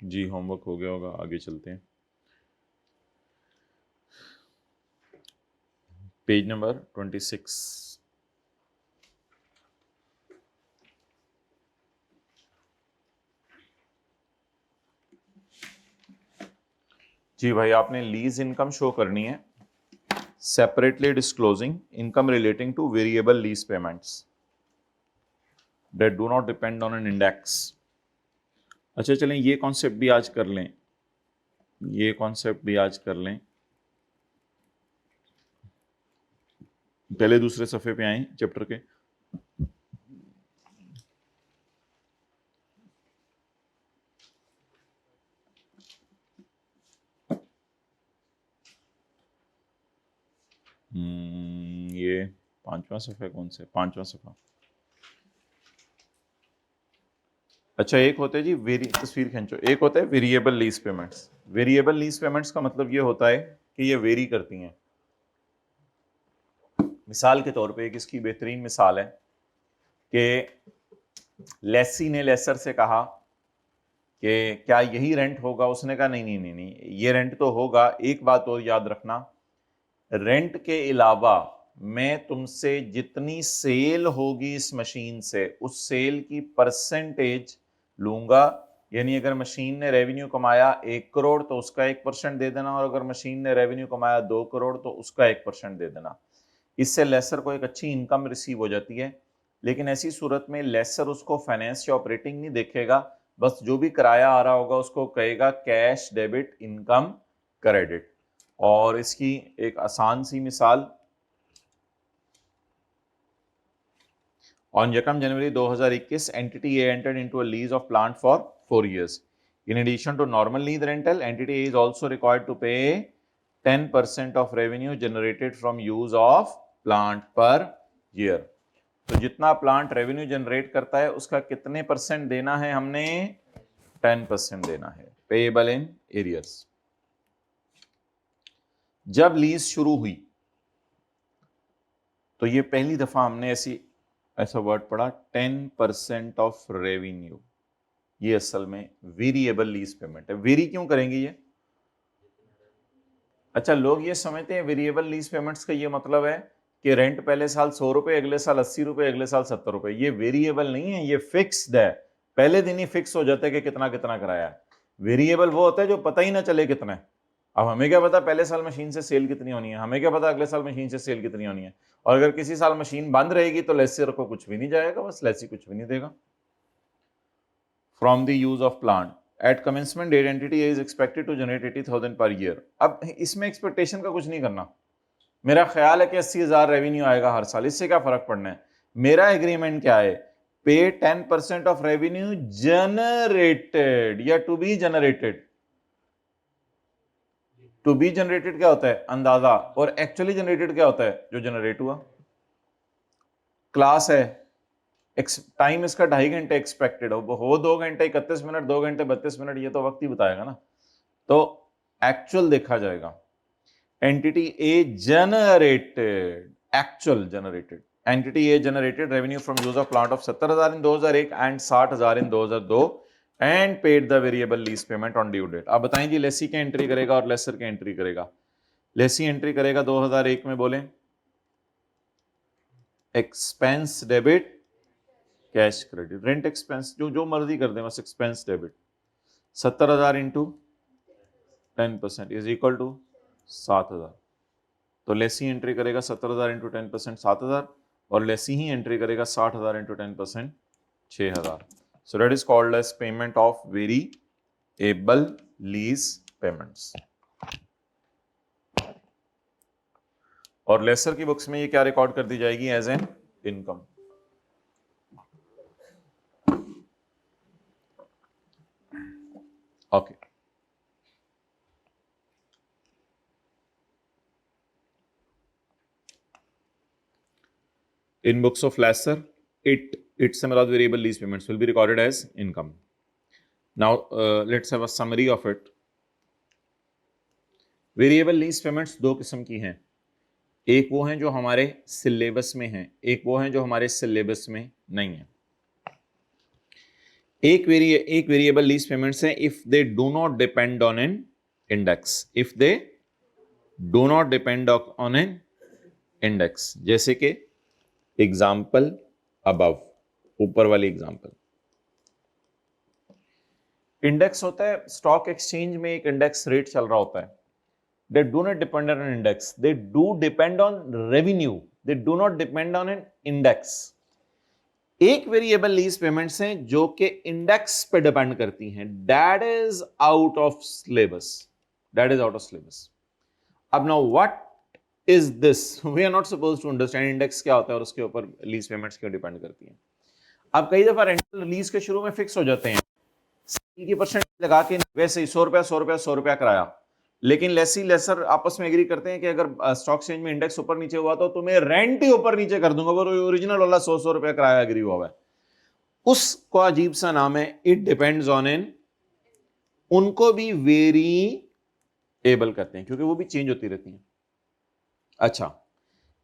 जी homework हो गया होगा, आगे चलते हैं। Page number 26। जी भाई, आपने लीज इनकम शो करनी है। Separately disclosing income relating two variable lease payments that do not depend on an index. अच्छा चलें, ये कॉन्सेप्ट भी आज कर लें, ये कॉन्सेप्ट भी आज कर लें। पहले दूसरे सफ़े पे आए चैप्टर के। ये पांचवा सफ़ा कौन सा है? पांचवा सफ़ा। अच्छा, एक होता है जी तस्वीर खींचो, एक होता है variable lease payments. Variable lease payments का मतलब ये होता है कि ये वेरी करती हैं। मिसाल के तौर पे एक इसकी बेहतरीन मिसाल है कि लेसी ने लेसर से कहा कि क्या यही रेंट होगा। उसने कहा नहीं नहीं नहीं नहीं, ये रेंट तो होगा। एक बात और याद रखना, रेंट के अलावा मैं तुमसे जितनी सेल होगी इस मशीन से, उस सेल की परसेंटेज लूंगा। यानी अगर मशीन ने रेवेन्यू कमाया 1 करोड़ तो उसका 1% दे देना, और अगर मशीन ने रेवेन्यू कमाया 2 करोड़ तो उसका 1% दे देना। इससे लेसर को एक अच्छी इनकम रिसीव हो जाती है। लेकिन ऐसी सूरत में लेसर उसको फाइनेंस या ऑपरेटिंग नहीं देखेगा, बस जो भी किराया आ रहा होगा उसको कहेगा कैश डेबिट इनकम क्रेडिट। और इसकी एक आसान सी मिसाल, on 1 January 2021 entity A entered into a lease of plant for 4 years. In addition to normal lease rental, entity A is also required to pay 10% of revenue generated from use of plant per year. तो जितना plant revenue generate करता है उसका कितने percent देना है हमने? 10% देना है, पेएबल इन एरियर्स। जब लीज शुरू हुई तो ये पहली दफा हमने ऐसा वर्ड पढ़ा, 10% ऑफ रेवेन्यू। ये असल में वेरिएबल लीज पेमेंट है। वेरी क्यों करेंगे ये? अच्छा, लोग ये समझते हैं वेरिएबल लीज पेमेंट्स का ये मतलब है कि रेंट पहले साल 100 रुपए, अगले साल 80 रुपए, अगले साल 70 रुपए। ये वेरिएबल नहीं है, ये फिक्स्ड है। पहले दिन ही फिक्स हो जाता है कि कितना कितना कराया है। वेरिएबल वो होता है जो पता ही ना चले कितना है। अब हमें क्या पता पहले साल मशीन से सेल कितनी होनी है, हमें क्या पता अगले साल मशीन से सेल कितनी होनी है। और अगर किसी साल मशीन बंद रहेगी तो लेसियर को कुछ भी नहीं जाएगा, बस लेसी कुछ भी नहीं देगा। From the use of plant at commencement date entity is expected to generate 80,000 per year. अब इसमें एक्सपेक्टेशन का कुछ नहीं करना। मेरा ख्याल है कि 80,000 रेवेन्यू आएगा हर साल, इससे क्या फर्क पड़ना है। मेरा एग्रीमेंट क्या है? पे 10% ऑफ रेवेन्यू जनरेटेड या to be generated. To be generated क्या होता है? अंदाजा। और एक्चुअली जनरेटेड क्या होता है? जो जनरेट हुआ। क्लास है, टाइम इसका 2.5 घंटे एक्सपेक्टेड हो 2 घंटे 31 मिनट, 2 घंटे 32 मिनट, ये तो वक्त ही बताएगा ना। तो एक्चुअल देखा जाएगा। Entity a generated, actual generated, entity a generated revenue from use of plant of 70,000 in 2001 and 60,000 in 2002 and paid the variable lease payment on due date. अब बताएं जी, लेसी के एंट्री करेगा और लेसर के एंट्री करेगा। लेसी एंट्री करेगा 2001 में, बोले expense debit cash credit, rent expense, जो जो मर्जी कर दे, बस expense debit. 70,000 into 10% is equal to 7,000। तो लेसी एंट्री करेगा 70,000 इंटू 10% 7,000, और लेसी ही एंट्री करेगा 60,000 into 10% 6,000। So that is called as payment of variable lease payments. और लेसर की बुक्स में ये क्या रिकॉर्ड कर दी जाएगी? As an income. Okay, in books of lesser, its some other variable lease payments will be recorded as income. Now let's have a summary of it. Variable lease payments दो किस्म की हैं। एक वो हैं जो हमारे सिलेबस में हैं, एक वो हैं जो हमारे सिलेबस में नहीं है। एक वेरिएबल लीज पेमेंट्स है if they do not depend on an index, if they do not depend on an index, जैसे कि एग्जाम्पल अबव, ऊपर वाली एग्जाम्पल। इंडेक्स होता है स्टॉक एक्सचेंज में, एक इंडेक्स रेट चल रहा होता है। They do not depend on an index, they do depend on revenue, they do not depend on an index। एक वेरिएबल लीज पेमेंट्स हैं जो कि इंडेक्स पे डिपेंड करती हैं, that is out of syllabus, that is out of syllabus. अब now what is this, we are not suppose to understand index क्या होता है और उसके ऊपर लीज पेमेंट्स क्यों डिपेंड करती हैं। अब कई दफा रेंटल लीज के शुरू में फिक्स हो जाते हैं, की परसेंट लगा के वैसे ही 100 रुपया कराया, लेकिन लेसी लेसर आपस में एग्री करते हैं कि अगर स्टॉक एक्सचेंज में इंडेक्स ऊपर नीचे हुआ तो तुम्हें रेंट ही ऊपर नीचे कर दूंगा, वो ओरिजिनल वाला 100 रुपया कराया एग्री हुआ है। उसको अजीब सा नाम है इट डिपेंड्स ऑन एन, उनको भी वेरिएबल कहते हैं क्योंकि वो भी चेंज होती रहती हैं। अच्छा,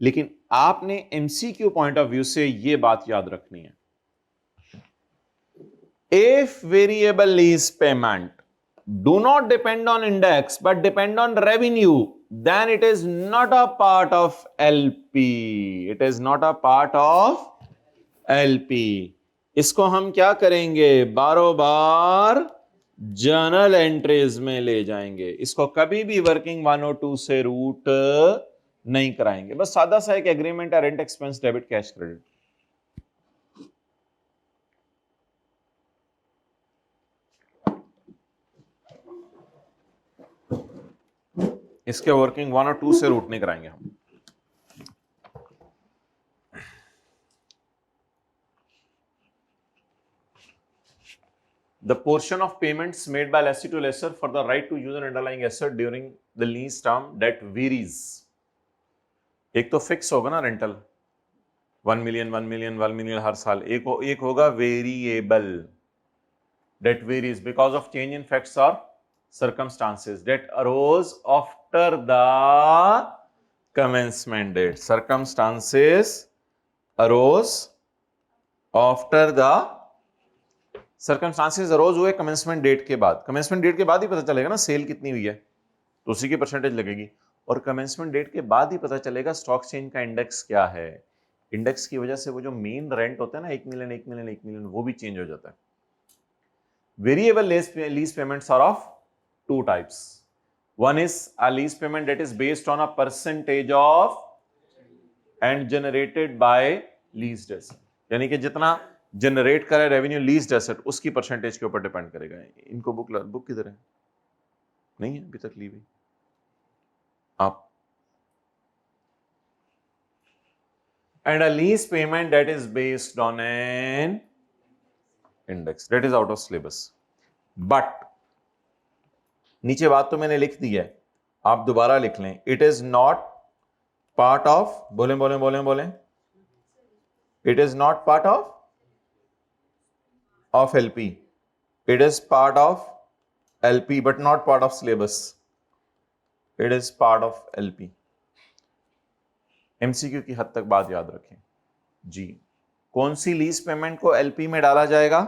लेकिन आपने एमसीक्यू पॉइंट ऑफ व्यू से ये बात याद रखनी है, if variable lease payment do not depend on index but depend on revenue, then it is not a part of LP, it is not a part of LP। इसको हम क्या करेंगे, बारों बार जर्नल एंट्रीज में ले जाएंगे, इसको कभी भी वर्किंग 102 से रूट नहीं कराएंगे। बस सादा सा एक एग्रीमेंट है, rent expense debit cash credit. इसके वर्किंग 1 और 2 से रूट नहीं कराएंगे हम। The portion of payments made by lessee to lessor for the right to use an underlying asset during the lease term that varies। एक तो fix होगा ना रेंटल 1 मिलियन 1 मिलियन 1 मिलियन हर साल, एक होगा variable that varies because of change in facts or circumstances that arose after the commencement date। circumstances arose after the circumstances arose हुए commencement date के बाद। कमेंसमेंट डेट के बाद ही पता चलेगा ना सेल कितनी हुई है, तो उसी की परसेंटेज लगेगी, और कमेंसमेंट डेट के बाद ही पता चलेगा स्टॉक एक्सचेंज का इंडेक्स क्या है। इंडेक्स की वजह से वो जो मेन रेंट होता है ना 1 मिलियन 1 मिलियन 1 मिलियन, वो भी चेंज हो जाता है। Variable lease payments are of two types, one is a lease payment that is based on a percentage of and generated by leased asset, यानी कि जितना जनरेट करे रेवेन्यू लीज्ड एसेट उसकी परसेंटेज के ऊपर डिपेंड करेगा। इनको बुक किधर है, नहीं है अभी तक ली हुई आप। And a lease payment that is based on an index, that is out of syllabus. But नीचे बात तो मैंने लिख दी है, आप दोबारा लिख लें, it is not part of, बोले बोले बोले बोले, it is not part of LP, it is part of LP but not part of syllabus, it is part of LP। MCQ की हद तक बात याद रखें जी। कौन सी लीज पेमेंट को LP में डाला जाएगा,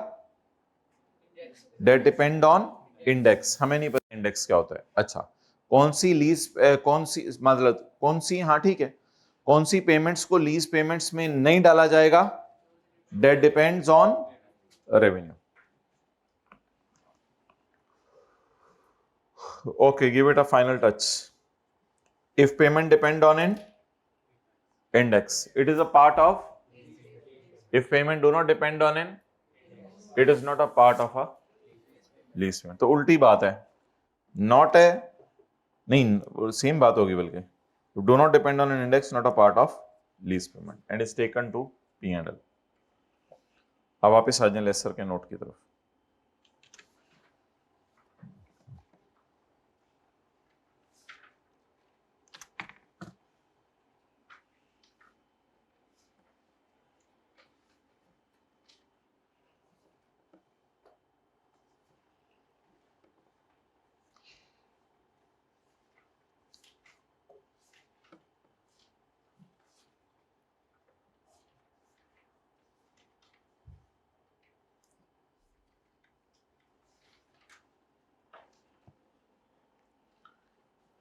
डेट डिपेंड ऑन इंडेक्स, हमें नहीं पता इंडेक्स क्या होता है। अच्छा, कौन सी लीज कौन सी मतलब कौन सी, हाँ ठीक है, कौन सी पेमेंट्स को लीज पेमेंट्स में नहीं डाला जाएगा, that depends on revenue. Okay, give it a final touch। If payment depend on an index, it is a part of, if payment do not depend on an, it is not a part of a lease payment। तो उल्टी बात है, not है, नहीं same बात होगी बल्कि, do not depend on an index, not a part of lease payment and is taken to P&L। अब वापस आ जाए लेसर के नोट की तरफ।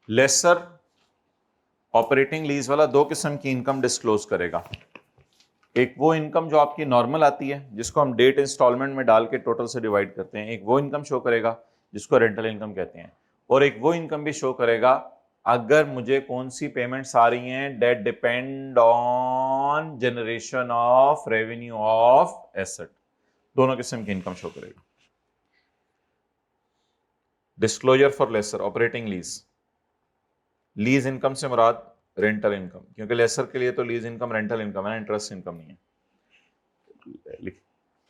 लेसर ऑपरेटिंग लीज वाला दो किस्म की इनकम डिस्क्लोज करेगा। एक वो इनकम जो आपकी नॉर्मल आती है, जिसको हम डेट इंस्टॉलमेंट में डाल के टोटल से डिवाइड करते हैं, एक वो इनकम शो करेगा जिसको रेंटल इनकम कहते हैं, और एक वो इनकम भी शो करेगा अगर मुझे कौन सी पेमेंट्स आ रही हैं that depend on generation of revenue of asset. दोनों किस्म की इनकम शो करेगा। Disclosure for lessor operating lease. Lease income से मुराद रेंटल इनकम, क्योंकि लेसर के लिए तो लीज इनकम रेंटल इनकम है, इंटरेस्ट इनकम नहीं है।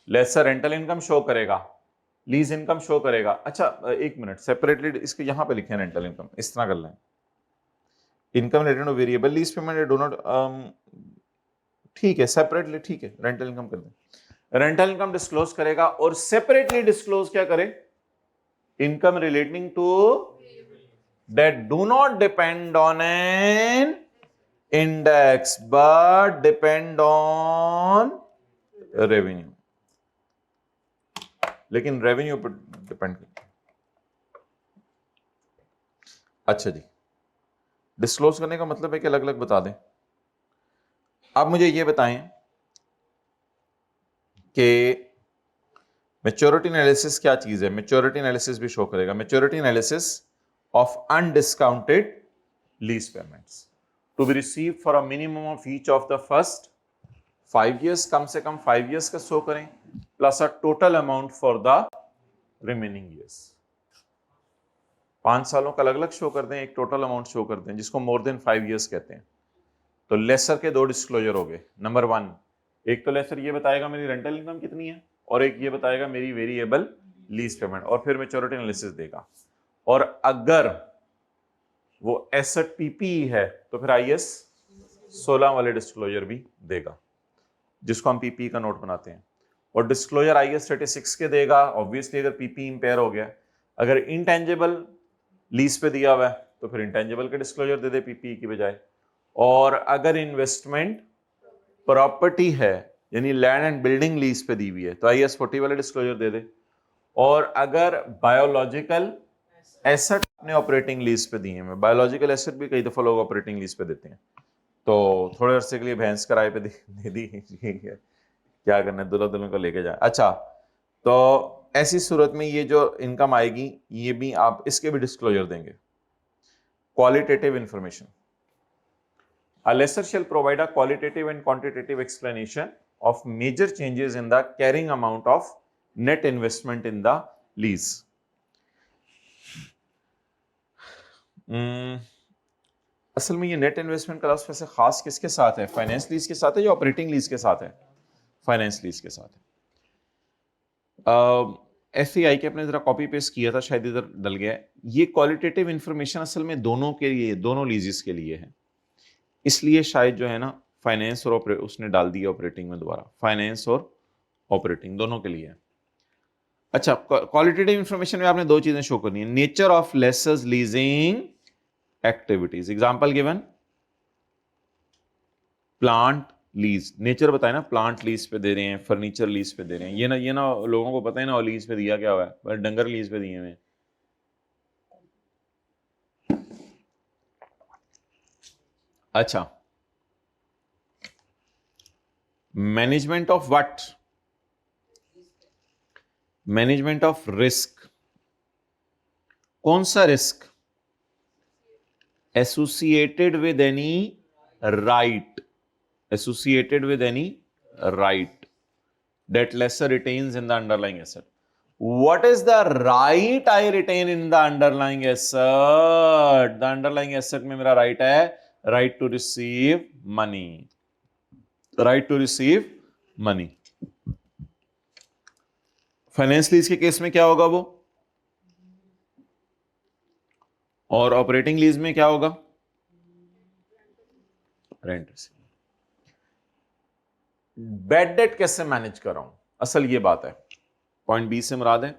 लेसर रेंटल इनकम शो करेगा, लीज इनकम शो करेगा। अच्छा एक मिनट, सेपरेटली इसके यहां पे लिखे रेंटल इनकम, इस तरह कर लें, income related two variable lease payment do not, ठीक है सेपरेटली, ठीक है रेंटल इनकम कर दें। रेंटल इनकम डिस्क्लोज करेगा और सेपरेटली डिस्क्लोज क्या करे, income relating to that do not depend on an index but depend on revenue, लेकिन रेवेन्यू पर डिपेंड करता है। अच्छा जी, डिस्क्लोज करने का मतलब है कि अलग अलग बता दें। अब मुझे ये बताएं कि मैच्योरिटी एनालिसिस क्या चीज है। मैच्योरिटी एनालिसिस भी शो करेगा, maturity analysis of undiscounted lease payments to be received for a minimum of each of the first 5 years, कम से कम 5 years का शो करें, plus a total amount for the remaining years. 5 सालों का अलग अलग show कर दें, एक टोटल अमाउंट शो कर दें जिसको मोर देन 5 years कहते हैं। तो लेसर के दो डिस्क्लोजर हो गए। नंबर 1, एक तो लेसर ये बताएगा मेरी रेंटल इनकम कितनी है, और एक ये बताएगा मेरी वेरिएबल लीज पेमेंट, और फिर मैच्योरिटी एनालिसिस देगा। और अगर वो एसेट पीपी है तो फिर आईएस 16 वाले डिस्क्लोजर भी देगा, जिसको हम पीपी का नोट बनाते हैं। और डिस्क्लोजर आईएस 36 के देगा ऑब्वियसली, अगर पीपी इंपेयर हो गया। अगर इंटेंजिबल लीज पे दिया हुआ है तो फिर इंटेंजिबल के डिस्क्लोजर दे दे पीपी की बजाय। और अगर इन्वेस्टमेंट प्रॉपर्टी है, यानी लैंड एंड बिल्डिंग लीज पे दी हुई है, तो आईएस 40 वाले डिस्क्लोजर दे दे। और अगर बायोलॉजिकल एसेट अपने ऑपरेटिंग लीज पे दिए हैं, बायोलॉजिकल एसेट भी कई दफा लोग ऑपरेटिंग लीज पे देते हैं, तो थोड़े अरसे के लिए भैंस किराए पे दे दी, क्या करना है, दुल्हा दुल्हन को लेके जाए। अच्छा, तो ऐसी सूरत में ये जो इनकम आएगी ये भी आप इसके भी डिस्क्लोजर देंगे। Qualitative information, a lessor shall provide a qualitative and quantitative explanation of major changes in the carrying amount of net investment in the lease. असल में ये नेट इन्वेस्टमेंट का लफ्ज़ वैसे खास किसके साथ है, फाइनेंस लीज के साथ है या ऑपरेटिंग लीज के साथ है? फाइनेंस लीज के साथ है। एफईआई के अपने जरा कॉपी पेस्ट किया था, शायद इधर डल गया है। ये क्वालिटेटिव इंफॉर्मेशन असल में दोनों के लिए, दोनों लीजेस के लिए है, इसलिए शायद जो है ना फाइनेंस और उसने डाल दिया ऑपरेटिंग में दोबारा, फाइनेंस और ऑपरेटिंग दोनों के लिए है। अच्छा, क्वालिटेटिव इंफॉर्मेशन में आपने दो चीजें शो करनी है, nature of lessors leasing activities. Example given, plant lease, nature बताए ना, प्लांट लीज पे दे रहे हैं, फर्नीचर लीज पे दे रहे हैं, ये ना लोगों को पता है ना लीज पे दिया क्या हुआ है, डंगर लीज पे दिए हुए। अच्छा, management of what, management of risk. कौन सा risk? Associated with any right, associated with any right that lessor retains in the underlying asset. What is the right I retain in the underlying asset? The underlying asset में मेरा right है right to receive money, right to receive money. Finance lease के case में क्या होगा वो, और operating lease में क्या होगा, रेंट रिसीव। बैड डेट कैसे मैनेज कर रहा हूं, असल ये बात है, पॉइंट बी से मुराद है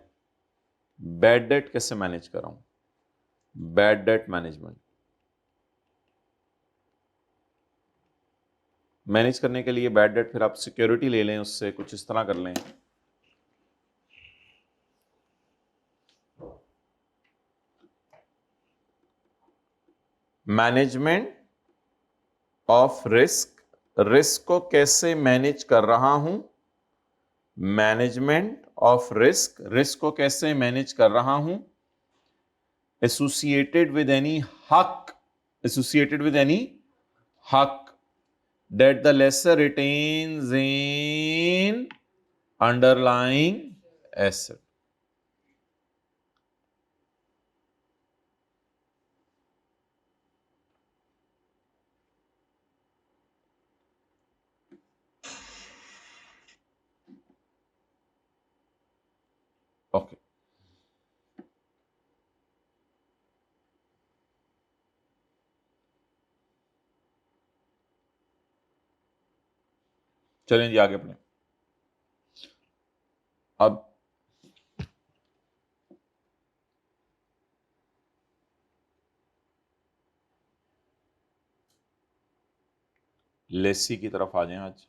बैड डेट कैसे मैनेज कर रहा हूं, बैड डेट मैनेजमेंट। मैनेज करने के लिए बैड डेट फिर आप सिक्योरिटी ले लें, उससे कुछ इस तरह कर लें, मैनेजमेंट ऑफ रिस्क, रिस्क को कैसे मैनेज कर रहा हूं, मैनेजमेंट ऑफ रिस्क, रिस्क को कैसे मैनेज कर रहा हूं, एसोसिएटेड विद एनी हक, एसोसिएटेड विद एनी हक that the lessor retains in underlying asset. Okay. चलें जी आगे पढ़ें। अब लेसी की तरफ आ जाएं। आज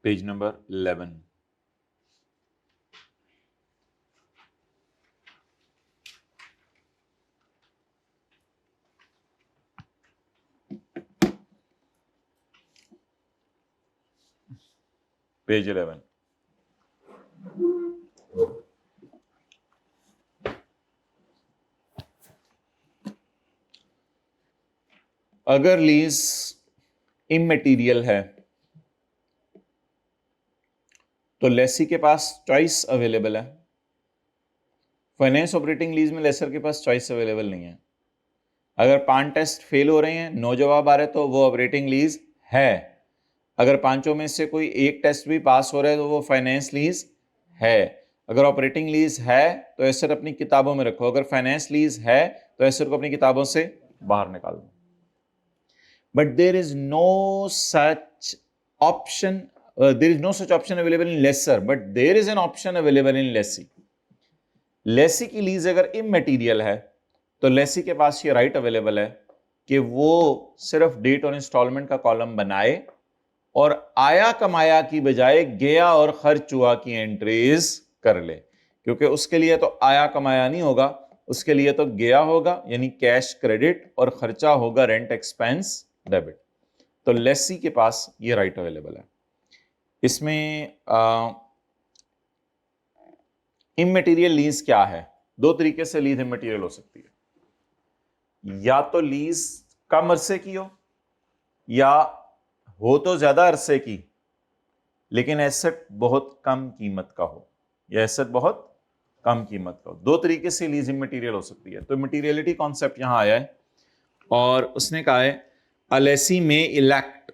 पेज नंबर 11। पेज 11। अगर लीज इममटेरियल है तो लेसी के पास चॉइस अवेलेबल है। फाइनेंस ऑपरेटिंग लीज में लेसर के पास चॉइस अवेलेबल नहीं है। अगर 5 टेस्ट फेल हो रहे हैं, 9 जवाब आ रहे हैं, तो वो ऑपरेटिंग लीज है। अगर 5 में से कोई एक टेस्ट भी पास हो रहा है तो वो फाइनेंस लीज है। अगर ऑपरेटिंग लीज है तो एसेट अपनी किताबों में रखो, अगर फाइनेंस लीज है तो एसेट को अपनी किताबों से बाहर निकाल दो। But there is no such option, there is no such option available in lessor, but there is an option available in lessee. Lessee की लीज अगर इममटेरियल है तो लेसी के पास ये राइट अवेलेबल है कि वो सिर्फ डेट और इंस्टॉलमेंट का कॉलम बनाए और आया कमाया की बजाय गया और खर्च हुआ की एंट्रीज कर ले, क्योंकि उसके लिए तो आया कमाया नहीं होगा, उसके लिए तो गया होगा यानी कैश क्रेडिट और खर्चा होगा रेंट एक्सपेंस डेबिट। तो लेसी के पास ये राइट अवेलेबल है। इसमें इममटेरियल लीज क्या है? 2 तरीके से लीज इममटेरियल हो सकती है। या तो लीज कम अरसे की हो, या हो तो ज्यादा अरसे की लेकिन एसेट बहुत कम कीमत का हो, या एसेट बहुत कम कीमत का हो। 2 तरीके से लीज इममटेरियल हो सकती है। तो मटीरियलिटी कॉन्सेप्ट यहां आया है और उसने कहा है अलेसी में इलेक्ट,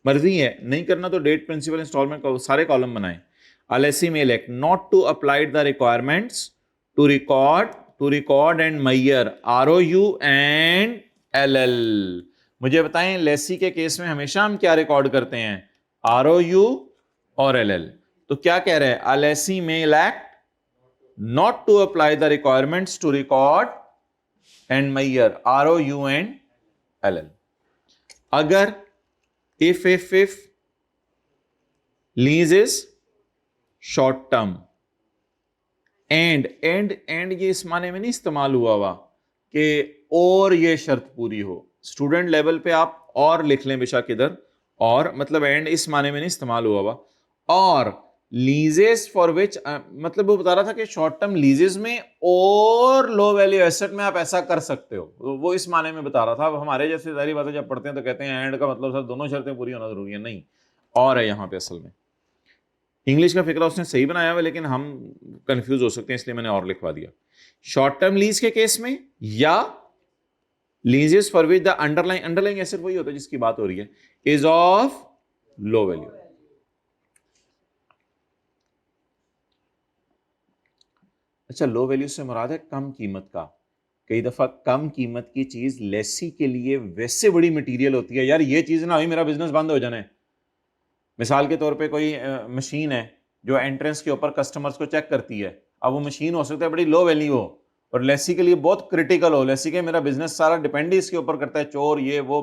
मर्जी है नहीं करना तो डेट प्रिंसिपल इंस्टॉलमेंट का सारे कॉलम बनाए। अलेसी में elect not to applied the requirements to record and measure ROU and LL। मुझे बताएं लेसी के केस में हमेशा हम क्या रिकॉर्ड करते हैं? ROU और LL। तो क्या कह रहे हैं? अलेसी में elect not to apply the requirements to record and measure ROU and LL। अगर if lease is short term and ये इस माने में नहीं इस्तेमाल हुआ कि और ये शर्त पूरी हो। स्टूडेंट लेवल पे आप और लिख लें बेशक इधर, और मतलब एंड इस माने में नहीं इस्तेमाल हुआ। और लीजेस फॉर विच, मतलब वो बता रहा था कि शॉर्ट टर्म लीजेस में और लो वैल्यू एसेट में आप ऐसा कर सकते हो, वो इस माने में बता रहा था। अब हमारे जैसे सारी बातें जब पढ़ते हैं तो कहते हैं एंड का मतलब सर दोनों शर्तें पूरी होना जरूरी है, नहीं और है यहाँ पे। असल में इंग्लिश का फिक्रा उसने सही बनाया हुआ लेकिन हम कंफ्यूज हो सकते हैं, इसलिए मैंने और लिखवा दिया। शॉर्ट टर्म लीज के केस में या लीजेस for which the underlying asset वही होता है जिसकी बात हो रही है, इज ऑफ लो वैल्यू। अच्छा, लो वैल्यू से मुराद है कम कीमत का। कई दफा कम कीमत की चीज लेसी के लिए वैसे बड़ी मटेरियल होती है, यार ये चीज ना हुई मेरा बिजनेस बंद हो जाने। मिसाल के तौर पे कोई मशीन है जो एंट्रेंस के ऊपर कस्टमर्स को चेक करती है। अब वो मशीन हो सकता है बड़ी लो वैल्यू हो और लेसी के लिए बहुत क्रिटिकल हो। लेसी के मेरा बिजनेस सारा डिपेंड ही इसके ऊपर करता है, चोर ये वो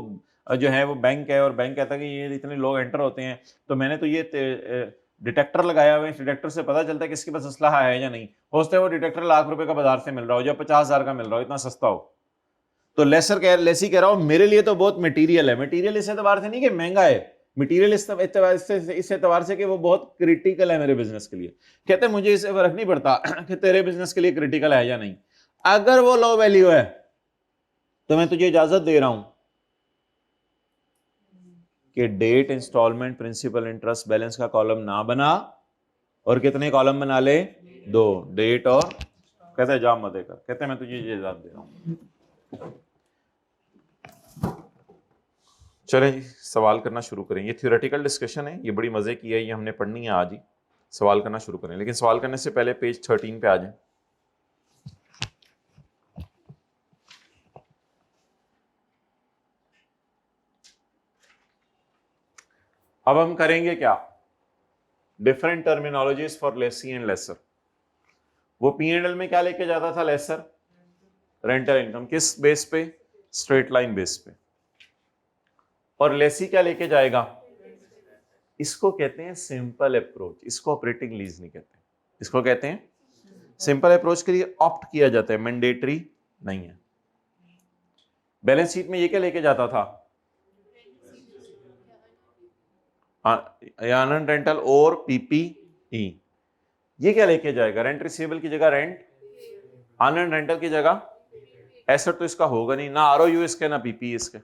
जो है वो बैंक है, और बैंक कहता है कि ये इतने लोग एंटर होते हैं तो मैंने तो ये डिटेक्टर लगाया हुआ है, इस डिटेक्टर से पता चलता है कि इसके पास असलहा है या नहीं। हो सकता है वो डिटेक्टर ₹1,00,000 का बाजार से मिल रहा हो या 50,000 का मिल रहा हो, इतना सस्ता हो। तो लेसी कह रहा हूं मेरे लिए तो बहुत मटेरियल है। मटेरियल इस एतबार से नहीं कि महंगा है, मटेरियल इस एतबार से कि वो बहुत क्रिटिकल है मेरे बिजनेस के लिए। कहते हैं मुझे इससे फर्क नहीं पड़ता कि तेरे बिजनेस के लिए क्रिटिकल है या नहीं, अगर वो लो वैल्यू है तो मैं तुझे इजाजत दे रहा हूं कि date, installment, principal, interest, balance का कॉलम ना बना और कितने कॉलम बना ले? 2, डेट और कहते हैं जाम मदे कर, कहते हैं मैं तुझे ये इजाजत दे रहा हूं। चलें जी, सवाल करना शुरू करें। ये थ्योरेटिकल डिस्कशन है, ये बड़ी मजे की है, ये हमने पढ़नी है आज ही। सवाल करना शुरू करें, लेकिन सवाल करने से पहले पेज 13 पे आ जाएं। अब हम करेंगे क्या? Different terminologies for lessee and lessor. वो P&L में क्या लेके जाता था लेसर? Rental income. किस बेस पे? स्ट्रेट लाइन बेस पे। और लेसी क्या लेके जाएगा? इसको कहते हैं सिंपल अप्रोच, इसको ऑपरेटिंग लीज नहीं कहते, इसको कहते हैं सिंपल अप्रोच के लिए ऑप्ट किया जाता है, मैंडेटरी नहीं है। बैलेंस शीट में ये क्या लेके जाता था? अर्नड रेंटल और PPE। ये क्या लेके जाएगा? रेंट रिसीवेबल की जगह रेंट, अर्नड रेंटल की जगह एसेट। तो इसका होगा नहीं, ना ROU इसके ना PPE इसके,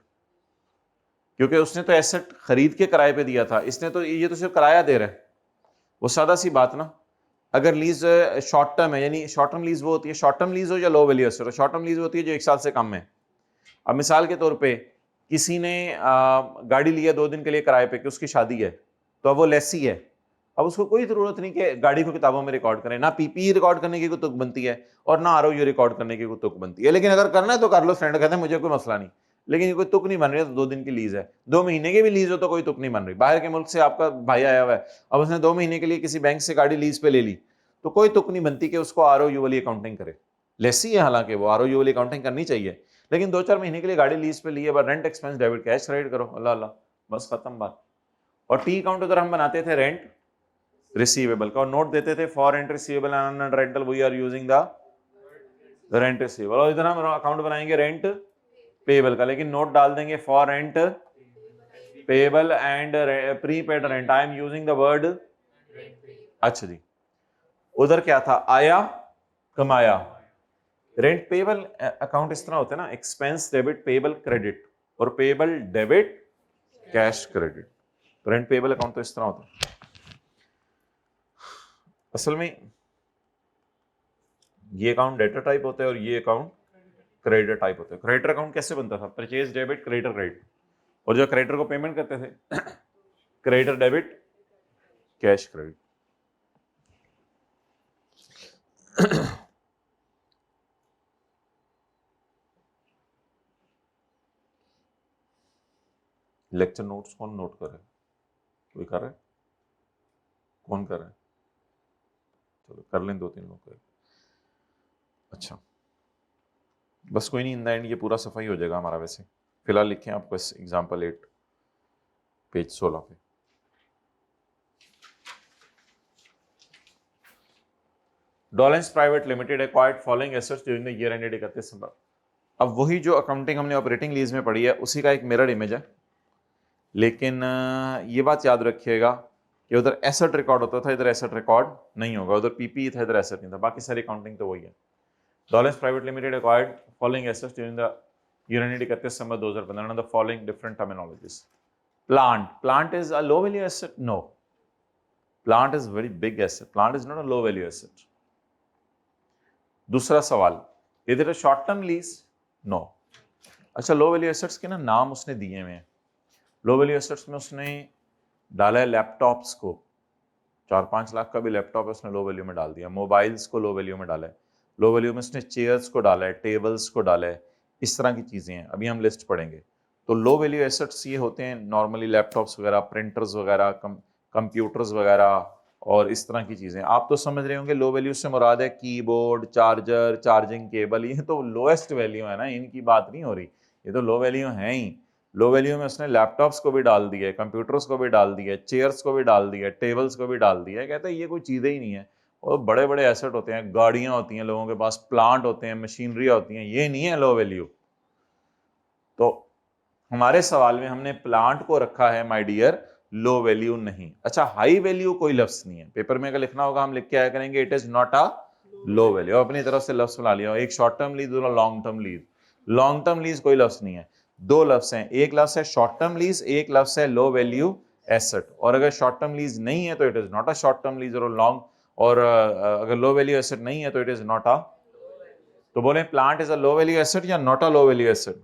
क्योंकि उसने तो एसेट खरीद के किराए पे दिया था, इसने तो ये तो सिर्फ किराया दे रहा है। वो सादा सी बात ना, अगर लीज शॉर्ट टर्म है, यानी शॉर्ट टर्म लीज वो होती है, शॉर्ट टर्म लीज हो या लो value asset, short term lease होती है जो 1 साल से कम है। अब मिसाल के तौर पे किसी ने गाड़ी लिया 2 दिन के लिए किराए पे कि उसकी शादी है, तो अब वो लेसी है। अब उसको कोई जरूरत नहीं कि गाड़ी को किताबों में रिकॉर्ड करें, ना PPE रिकॉर्ड करने की कोई तुक बनती है और ना ROU रिकॉर्ड करने की कोई तुक बनती है। लेकिन अगर करना है तो कर लो, फ्रेंड कहते हैं मुझे कोई मसला नहीं, लेकिन ये कोई तुक नहीं बन रही है। तो 2 दिन की लीज है, 2 महीने की भी लीज हो तो कोई तुक नहीं बन रही। बाहर के मुल्क से आपका भाई आया हुआ है, अब उसने 2 महीने के लिए किसी बैंक से गाड़ी लीज पे ले ली, तो कोई तुक नहीं बनती कि उसको ROU वाली अकाउंटिंग करे। लेसी है, हालांकि वो ROU वाली अकाउंटिंग करनी चाहिए, लेकिन 2-4 महीने के लिए गाड़ी लीज पे ली है, rent expense debit cash credit करो, अल्लाह अल्लाह, बस खत्म बात। और टी अकाउंट उधर हम बनाते थे रेंट रिसीवेबल का, और नोट देते थे for rent receivable and rental we are using the rent receivable. और इधर हम अकाउंट बनाएंगे रेंट पेबल का, लेकिन नोट डाल देंगे for rent payable and prepaid rent, I am using the word. अच्छा जी, उधर क्या था? आया कमाया। रेंट पेबल अकाउंट इस तरह होता है ना, एक्सपेंस डेबिट पेबल क्रेडिट, और पेबल डेबिट कैश क्रेडिट। तो रेंट पेबल अकाउंट तो इस तरह होता है। असल में ये अकाउंट डेटर टाइप होता है और ये अकाउंट क्रेडिटर टाइप होता है। क्रेडिटर अकाउंट कैसे बनता था? परचेज डेबिट क्रेडिटर क्रेडिट, और जो क्रेडिटर को पेमेंट करते थे creditor debit cash credit. Lecture notes कौन नोट कर रहा है? कोई कर रहा है? कौन कर रहा है? चलो कर लें, 2-3 लोग कर। अच्छा, बस कोई नहीं, इन द एंड ये पूरा सफाई हो जाएगा हमारा। वैसे फिलहाल लिखें आप बस एग्जाम्पल 8 पेज 16 पे। Dawlance private limited acquired following assets during the year ended 31 दिसंबर। अब वही जो अकाउंटिंग हमने ऑपरेटिंग लीज में पढ़ी है उसी का एक मिरर इमेज है, लेकिन ये बात याद रखिएगा कि उधर एसेट रिकॉर्ड होता था, इधर एसेट रिकॉर्ड नहीं होगा। उधर PPE था, इधर एसेट नहीं था, बाकी सारी अकाउंटिंग तो वही है। Dawlance private limited acquired following assets during the year ended 31 December 2015 the following different terminologies. Plant is a low value asset? No. Plant is very big asset. Plant is not a low value asset. दूसरा सवाल, इधर short term lease? No. अच्छा, low value assets के ना नाम उसने दिए हुए हैं। लो वैल्यू एसेट्स में उसने डाला है लैपटॉप्स को, 4-5 लाख का भी लैपटॉप है उसने लो वैल्यू में डाल दिया। मोबाइल्स को लो वैल्यू में डाला है। लो वैल्यू में उसने चेयर्स को डाला है, टेबल्स को डाला है, इस तरह की चीजें हैं, अभी हम लिस्ट पढ़ेंगे। तो लो वैल्यू एसेट्स ये होते हैं नॉर्मली लैपटॉप्स वगैरह, प्रिंटर्स वगैरह, कंप्यूटर्स वगैरह और इस तरह की चीजें। आप तो समझ रहे होंगे लो वैल्यू से मुराद है कीबोर्ड, चार्जर, चार्जिंग केबल, ये तो लोएस्ट वैल्यू है ना, इनकी बात नहीं हो रही, ये तो लो वैल्यू है ही। लो वैल्यू में उसने लैपटॉप्स को भी डाल दिया है, कंप्यूटर्स को भी डाल दिया है, चेयर्स को भी डाल दिया है, टेबल्स को भी डाल दिया है। कहते हैं ये कोई चीजें ही नहीं है। और बड़े बड़े एसेट होते हैं, गाड़ियां होती हैं लोगों के पास, प्लांट होते हैं, मशीनरी होती हैं, ये नहीं है लो वैल्यू। तो हमारे सवाल में हमने प्लांट को रखा है माय डियर लो वैल्यू नहीं। अच्छा, हाई वैल्यू कोई लफ्ज नहीं है। पेपर में अगर लिखना होगा हम लिख के आया करेंगे it is not a low value. अपनी तरफ से लफ्ज बना लिया, एक शॉर्ट टर्म लीज और long term lease. Long term lease कोई लफ्ज नहीं है, दो लफ्ज हैं, एक लफ्ज है शॉर्ट टर्म लीज, एक लफ्ज है लो वैल्यू एसेट। और अगर शॉर्ट टर्म लीज नहीं है तो it is not a short term lease और लॉन्ग, और अगर लो वैल्यू एसेट नहीं है तो इट इज नॉट अ। तो बोले plant is a low value asset या not a low value asset?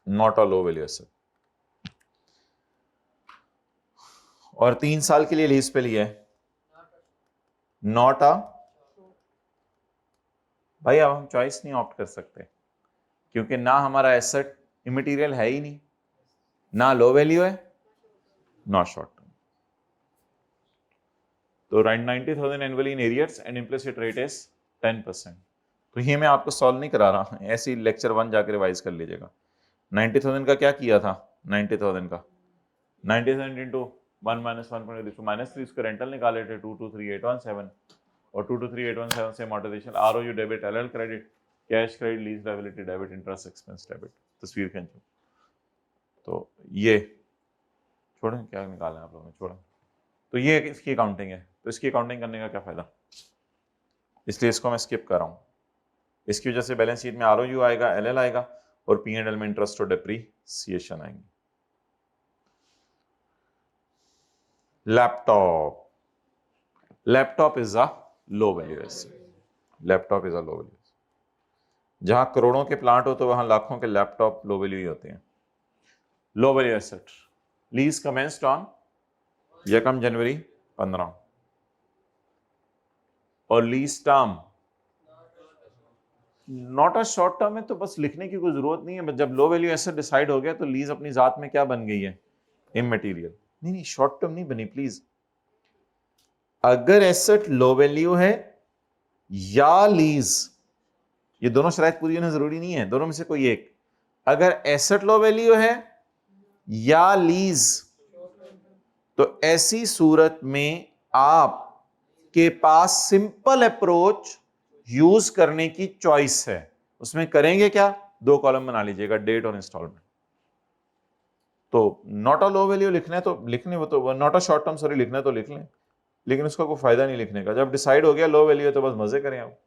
Not a low value asset. और 3 साल के लिए लीज पे लिया है, नॉट अ। भाई अब हम चॉइस नहीं ऑप्ट कर सकते, क्योंकि ना हमारा एसेट इमटेरियल है ही नहीं, ना लो वैल्यू है, ना शॉर्ट टर्म। तो 90,000 annually in arrears and implicit rate is 10%। तो ये मैं आपको सॉल्व नहीं करा रहा, ऐसे ही लेक्चर 1 जाकर रिवाइज कर लीजिएगा। 90,000 का क्या किया था? 90,000 का 90,000 इंटू 1 माइनस 1.3 माइनस 3 उसके रेंटल निकाले थे 223,817, और 223,817 से amortisation, ROU debit, LL credit, cash credit, lease liability debit, interest expense debit. तस्वीर खींचो। तो ये छोड़ें, क्या निकालें आप लोगों ने, छोड़ें। तो ये इसकी अकाउंटिंग है, तो इसकी अकाउंटिंग करने का क्या फायदा, इसलिए इसको मैं स्किप कर रहा हूं। इसकी वजह से बैलेंस शीट में आरओयू आएगा, एलएल आएगा, और पी&एल में इंटरेस्ट और डेप्रीसिएशन आएंगे। Laptop, laptop is a low value asset. Laptop is a low value. जहां करोड़ों के प्लांट हो तो वहां लाखों के लैपटॉप लो वैल्यू ही होते हैं। लो value asset. Lease commenced on 1 जनवरी 15, और lease term not a short term है, तो बस लिखने की कोई जरूरत नहीं है। जब लो वैल्यू एसेट डिसाइड हो गया तो लीज अपनी जात में क्या बन गई है? इमटेरियल। नहीं नहीं, शॉर्ट टर्म नहीं बनी प्लीज। अगर एसेट लो वैल्यू है या लीज, ये दोनों शराइत पूरी होना जरूरी नहीं है, दोनों में से कोई एक। अगर एसेट लो वैल्यू है या लीज, तो ऐसी सूरत में आप के पास सिंपल अप्रोच यूज करने की चॉइस है। उसमें करेंगे क्या? 2 कॉलम बना लीजिएगा, डेट और इंस्टॉलमेंट। तो नॉट अ लो वैल्यू लिखना है तो लिखने, वो तो not a short term sorry लिखना है तो लिख लें, लेकिन उसका कोई फायदा नहीं लिखने का। जब डिसाइड हो गया लो वैल्यू है तो बस मजे करें आप।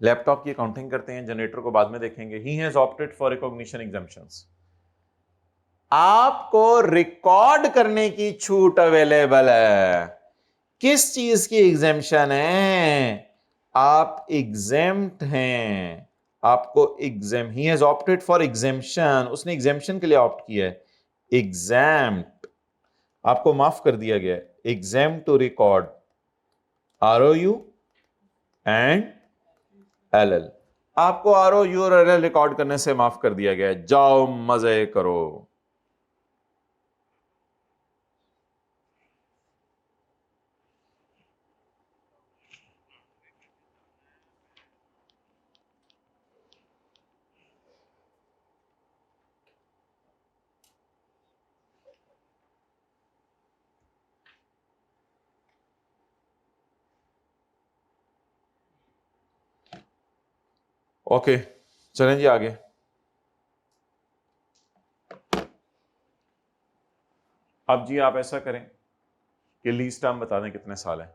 लैपटॉप की अकाउंटिंग करते हैं, जनरेटर को बाद में देखेंगे। He has opted for recognition exemptions. आपको रिकॉर्ड करने की छूट अवेलेबल है। किस चीज की एग्जेम्पशन है? आप एग्जेम्प्ट हैं, आपको exempt, he has opted for exemption, उसने एग्जेम्पशन के लिए ऑप्ट किया है। एग्जैम्प्ट, आपको माफ कर दिया गया। एग्जैम्प्ट टू रिकॉर्ड आरओयू एंड एलएल। आपको आरओयू और एलएल रिकॉर्ड करने से माफ कर दिया गया है। जाओ मजे करो। ओके, चलें जी आगे। अब जी आप ऐसा करें कि लीज टर्म बता दें कितने साल है?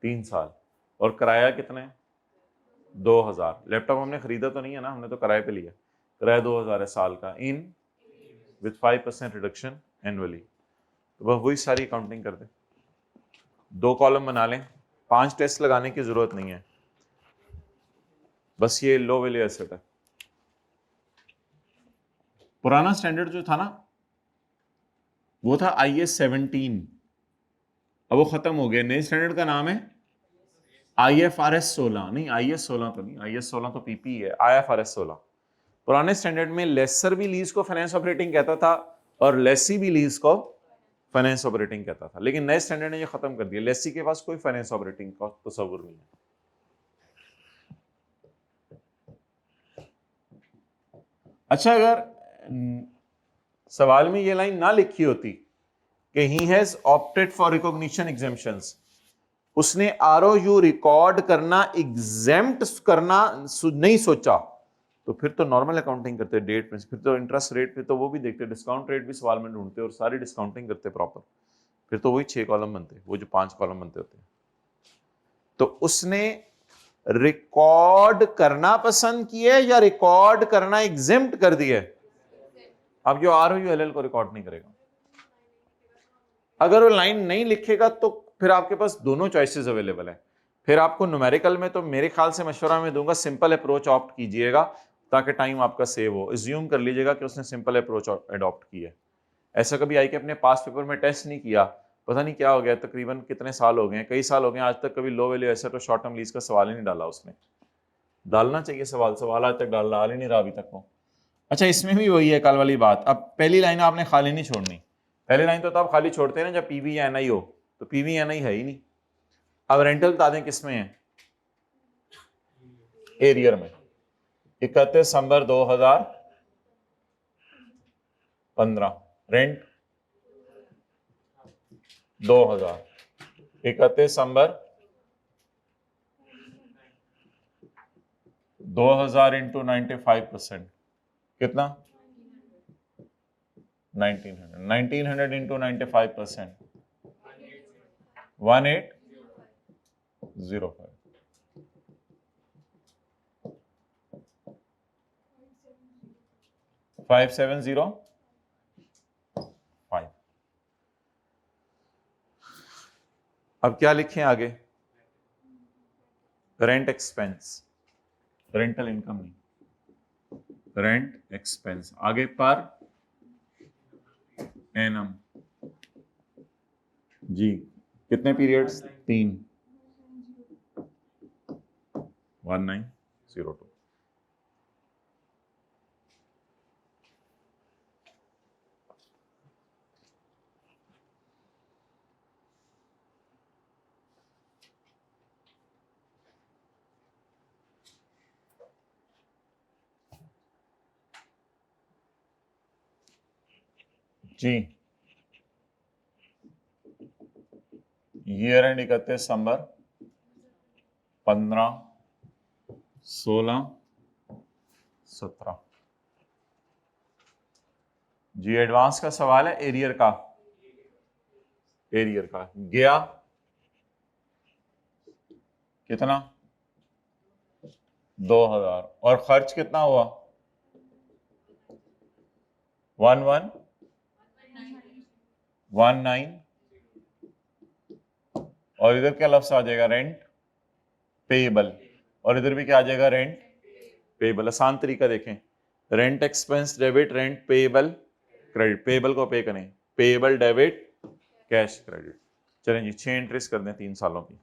3 साल। और किराया कितने? 2000। लैपटॉप हमने खरीदा तो नहीं है ना, हमने तो किराए पे लिया। किराया 2000 है साल का, इन विद 5% रिडक्शन एनुअली। तो बस वही सारी अकाउंटिंग कर दें। 2 कॉलम बना लें, 5 टेस्ट लगाने की जरूरत नहीं है, बस ये लो वैल्यू एसेट है। पुराना स्टैंडर्ड जो था ना वो था IS 17, अब वो खत्म हो गया। नए स्टैंडर्ड का नाम है IFRS 16। नहीं, IS 16 तो नहीं, IS 16 तो PP है, IFRS 16। पुराने स्टैंडर्ड में लेसर भी लीज को फाइनेंस ऑपरेटिंग कहता था और लेसी भी लीज को फाइनेंस ऑपरेटिंग कहता था, लेकिन नए स्टैंडर्ड ने ये खत्म कर दिया। लेसी के पास कोई फाइनेंस ऑपरेटिंग का तस्वुर नहीं है। अच्छा, अगर सवाल में ये लाइन ना लिखी होती कि he has opted for recognition exemptions, उसने आरओयू रिकॉर्ड करना एग्जेम्प्ट करना नहीं सोचा, तो फिर तो नॉर्मल अकाउंटिंग करते डेट में, फिर तो इंटरेस्ट रेट पे तो वो भी देखते, डिस्काउंट रेट भी सवाल में ढूंढते और सारी डिस्काउंटिंग करते प्रॉपर, फिर तो वही 6 कॉलम बनते, वो जो 5 कॉलम बनते होते। तो उसने रिकॉर्ड करना पसंद किया या रिकॉर्ड करना एग्जेम्प्ट कर दिया? अब जो आरओयूएलएल को रिकॉर्ड नहीं करेगा, अगर वो लाइन नहीं लिखेगा तो फिर आपके पास दोनों चॉइसेस अवेलेबल है। फिर आपको न्यूमेरिकल में तो मेरे ख्याल से मशवरा में दूंगा सिंपल अप्रोच ऑप्ट कीजिएगा ताकि टाइम आपका सेव हो। अज्यूम कर लीजिएगा कि उसने सिंपल अप्रोच अडॉप्ट किया है। ऐसा कभी आई कि अपने पास पेपर में टेस्ट नहीं किया, पता नहीं क्या हो गया, तकरीबन कितने साल हो गए, कई साल हो गए, आज तक कभी लो वैल्यू एसेट और शॉर्ट टर्म लीज का सवाल ही नहीं डाला उसने। डालना चाहिए सवाल आज तक डाल ही नहीं रहा अभी तक वो। अच्छा, इसमें भी वही है कल वाली बात, अब पहली लाइन आपने खाली नहीं छोड़नी। पहली लाइन तो आप खाली छोड़ते हैं ना जब पीवी या एनआई हो, तो पीवी एनआई है ही नहीं। अब रेंटल बता दें किसमें है, एरियर में। 31 दिसंबर 2015 रेंट 2000, 31 दिसंबर 2000 इंटू 95% कितना, 1900 इंटू 95% 1805, 5705। अब क्या लिखें आगे, रेंट एक्सपेंस, रेंटल इनकम नहीं, रेंट एक्सपेंस आगे पर एनम जी, कितने पीरियड्स, 3, 1902। जी, ईयर एंड 31 दिसंबर 15, 16, 17। जी, एडवांस का सवाल है, एरियर का, एरियर का गया कितना 2000, और खर्च कितना हुआ 1119, और इधर क्या लफ्ज आ जाएगा, रेंट पेएबल, और इधर भी क्या आ जाएगा, रेंट पेएबल। आसान तरीका देखें, rent expense debit, rent payable credit, payable को पे करें, पेएबल डेबिट कैश क्रेडिट। चलें जी, 6 एंट्रीज कर दें 3 सालों की।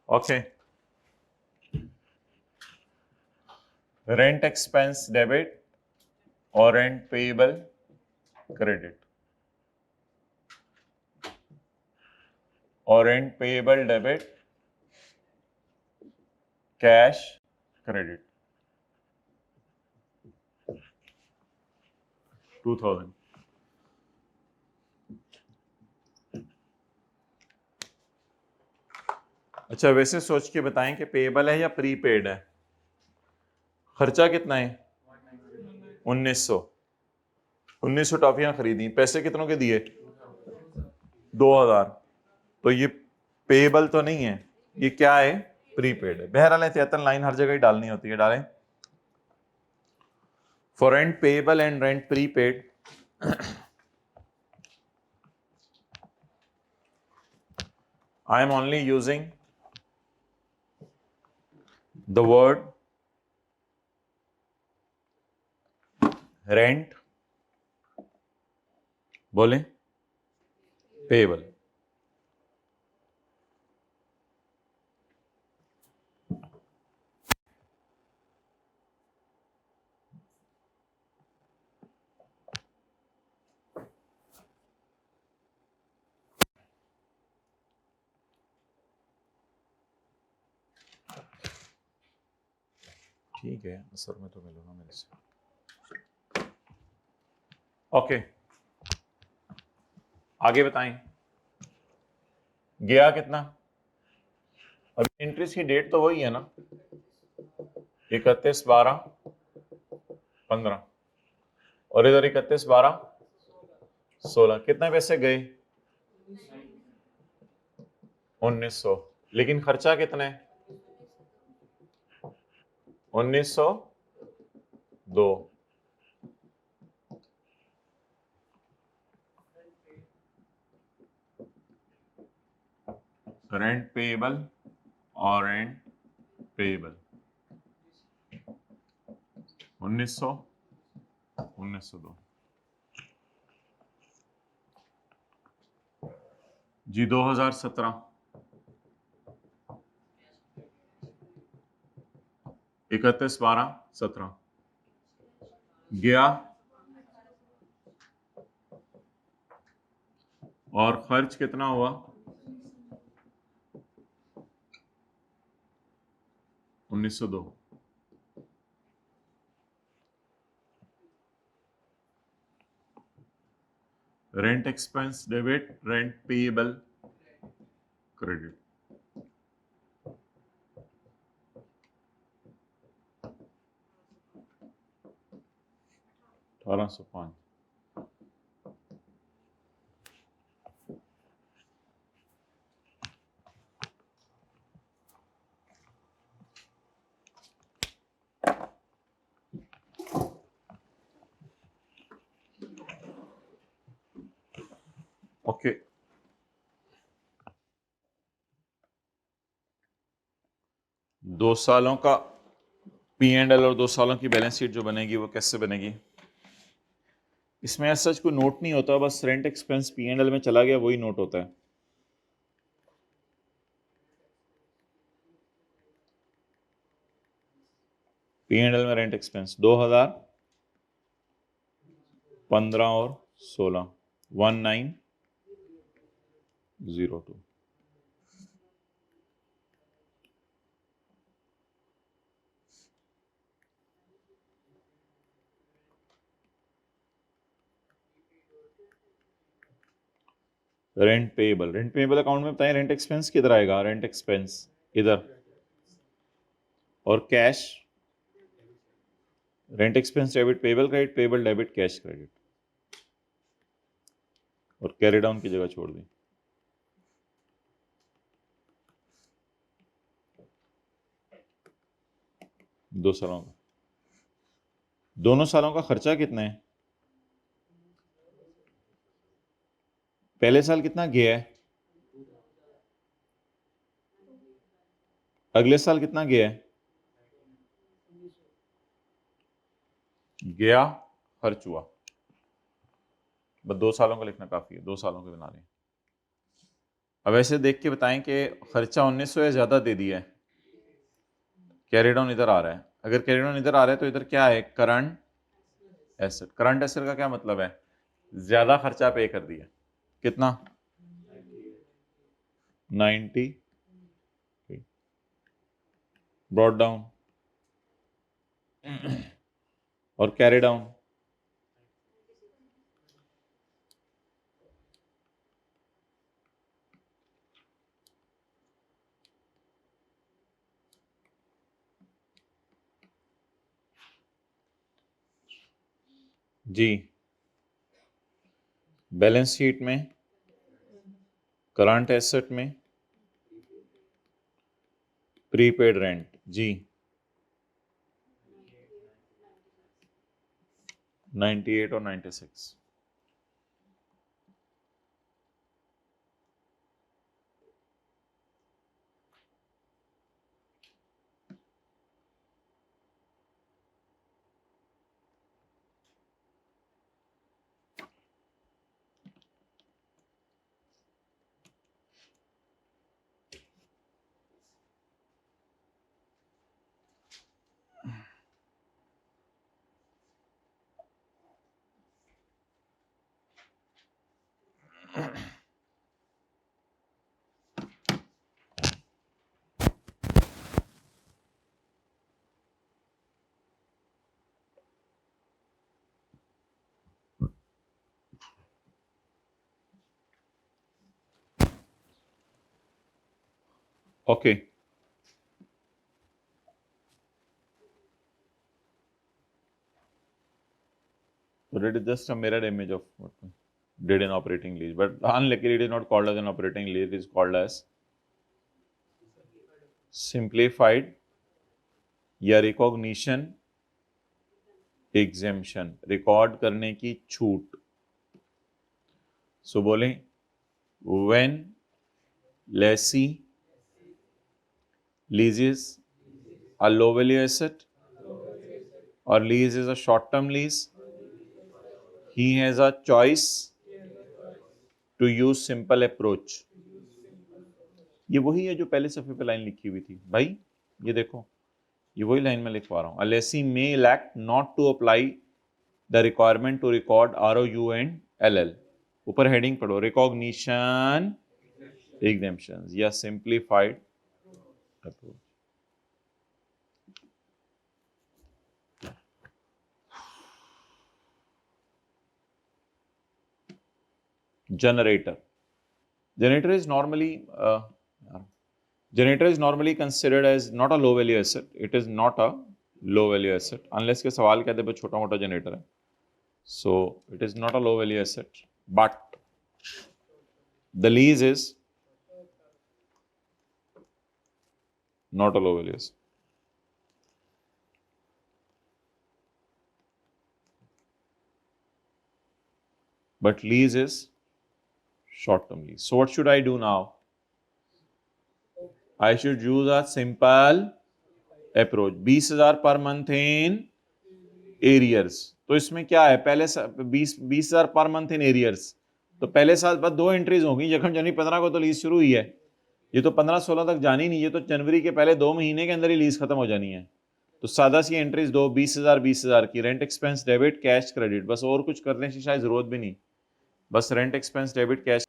ओके, रेंट एक्सपेंस डेबिट और रेंट पेएबल क्रेडिट, और rent payable debit, cash credit 2000। अच्छा, वैसे सोच के बताएं कि पेएबल है या प्रीपेड है। खर्चा कितना है? 1900। 1900 टॉफियां खरीदी, पैसे कितनों के दिए? 2000। तो ये पेएबल तो नहीं है, ये क्या है? प्रीपेड है। बहरहाल एहतियातन लाइन हर जगह ही डालनी होती है, डालें। For rent payable and rent prepaid, I am only using the word rent, बोलें, पेएबल। ठीक है, असर में तो मिलूंगा मेरे से। ओके, आगे बताएं। गया कितना? अभी एंट्रीज की डेट तो वही है ना, 31/12/15, और इधर 31/12/16। कितने पैसे गए? 1900। लेकिन खर्चा कितने? 1902। रेंट पेएबल और रेंट पेएबल 1900, 1902 जी। 2017, 31/12/17 गया, और खर्च कितना हुआ? 1902। Rent expense debit, rent payable credit. 1805। Okay, दो सालों का P&L और 2 सालों की बैलेंस शीट जो बनेगी वो कैसे बनेगी? इसमें ऐसा कोई नोट नहीं होता, बस रेंट एक्सपेंस P&L में चला गया वही नोट होता है। P&L में रेंट एक्सपेंस 2015 और 16, 1902। Rent payable, rent payable account में बताएं रेंट एक्सपेंस किधर आएगा? रेंट एक्सपेंस इधर, और cash rent expense debit payable credit, payable debit cash credit, और कैरी डाउन की जगह छोड़ दी। दो सालों का, दोनों सालों का खर्चा कितना है? पहले साल कितना गया है? अगले साल कितना गया है? गया, खर्च हुआ। बस 2 सालों का लिखना काफी है, 2 सालों के बना लें। अब ऐसे देख के बताएं कि खर्चा 1900 या ज्यादा दे दिया है, कैरी डाउन इधर आ रहा है। अगर कैरी डाउन इधर आ रहा है तो इधर क्या है, करंट एसेट। करंट एसेट का क्या मतलब है, ज्यादा खर्चा पे कर दिया। कितना, 90 ब्रॉट डाउन और कैरी डाउन जी। बैलेंस शीट में करंट एसेट में प्रीपेड रेंट जी 98 और 96। Okay so it is just a mirror image of what we did in operating lease, but unluckily it is not called as an operating lease, it is called as simplified या recognition exemption, record करने की छूट। So बोलें when lessee leases a low value asset or lease is a short term lease, he has a choice to use simple approach। ये वही है जो पहले सफे पे लाइन लिखी हुई थी भाई, ये देखो ये वही लाइन में लिखवा रहा हूं। A lessee may elect not to apply the requirement to record ROU and LL। ऊपर हेडिंग पढ़ो, रिकॉग्निशन एग्जेम्पशंस या simplified approach. Generator is normally considered as not a low value asset। It is not a low value asset unless के सवाल कहते हैं छोटा मोटा generator है, so it is not a low value asset, but the lease is not a low value asset। But lease is short term lease। So what should I do now? I should use a simple approach। 20,000 per month in arrears। तो इसमें क्या है, पहले 20,000 per month in arrears, तो पहले साल बाद 2 entries होंगी। जखम जनवरी 15 को तो लीज शुरू हुई है, ये तो 15-16 तक जानी नहीं, ये तो जनवरी के पहले 2 महीने के अंदर ही लीज खत्म हो जानी है। तो सादा सी एंट्रीज दो, 20,000 की rent expense debit cash credit, बस और कुछ करने की शायद जरूरत भी नहीं, बस रेंट एक्सपेंस डेबिट कैश।